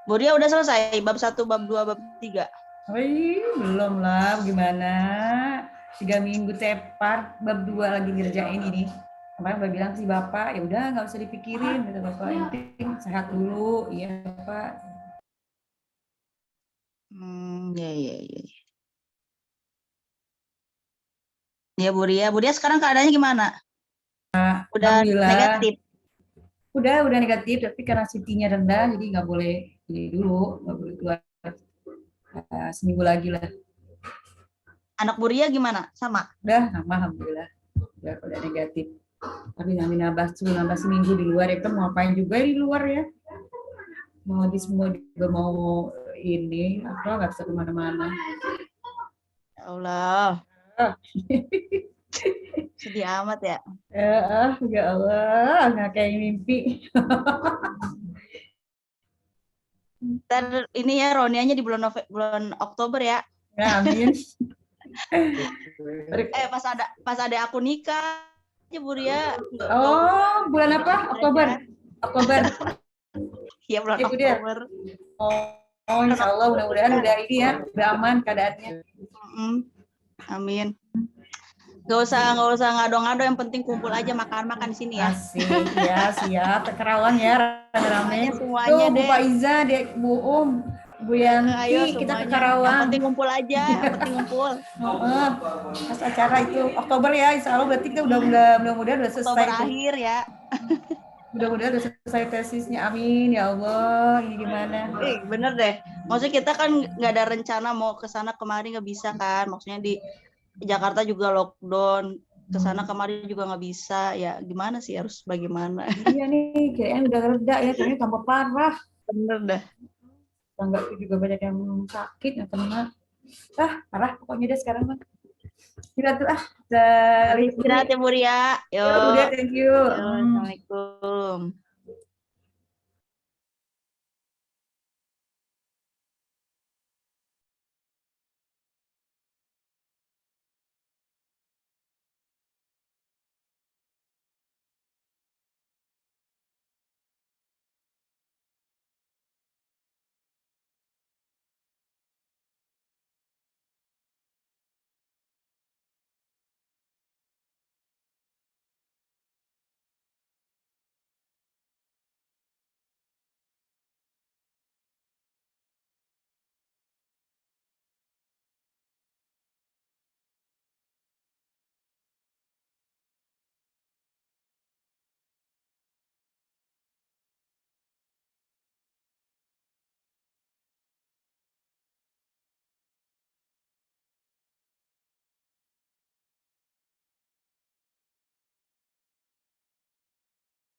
Buria udah selesai bab 1, bab 2, bab 3. Wih, belum lah, gimana? 3 minggu tepat, bab 2 lagi ngerjain ini. Kemarin udah bilang sih Bapak, ya udah nggak usah dipikirin, kata Bapak, yang penting sehat dulu, iya Pak. Ya. Ya Buria sekarang keadaannya gimana? Udah negatif. Udah negatif, tapi karena CT-nya rendah, jadi nggak boleh dulu, nggak boleh keluar. Seminggu lagi lah. Anak Buria gimana? Sama? Udah, sama alhamdulillah. Udah negatif. Tapi nambah seminggu di luar, ya kan mau ngapain juga di luar ya. Mau di semua juga mau ini, apa nggak bisa kemana-mana. Ya Allah. Sedih amat ya. Ya Allah, nggak kayak mimpi. Ntar ini ya Ronianya di bulan Oktober ya. Ya, amin. Pas ada aku nikah aja Buria. Oh, bulan apa? Oktober. Iya bulan Oktober. Oh, insya Allah mudah-mudahan udah ini ya, udah aman keadaannya. Amin. Gak usah ngado-ngado, yang penting kumpul aja makan-makan di sini ya. Asik, ya siap. Kerawang ya, rame-rame. Semuanya deh. Bu Faiza, Bu Bu Yanti, ayo, kita ke Karawang. Yang penting kumpul aja, Pas acara itu Oktober ya, insya Allah berarti kita mudah-mudahan udah selesai. Oktober akhir ya. Mudah-mudahan udah selesai tesisnya, amin ya Allah. Ini gimana? Bener deh. Maksudnya kita kan nggak ada rencana mau ke sana kemari, nggak bisa kan. Maksudnya di Jakarta juga lockdown, ke sana kemari juga nggak bisa. Ya gimana sih, harus bagaimana? Iya nih, kayaknya udah reda ya, ternyata tambah parah. Bener dah. Tanggaku juga banyak yang sakit, yang kena. Parah pokoknya deh sekarang mah. Kita tuh istirahat ya Buria. Yo, Buria, thank you. Assalamualaikum.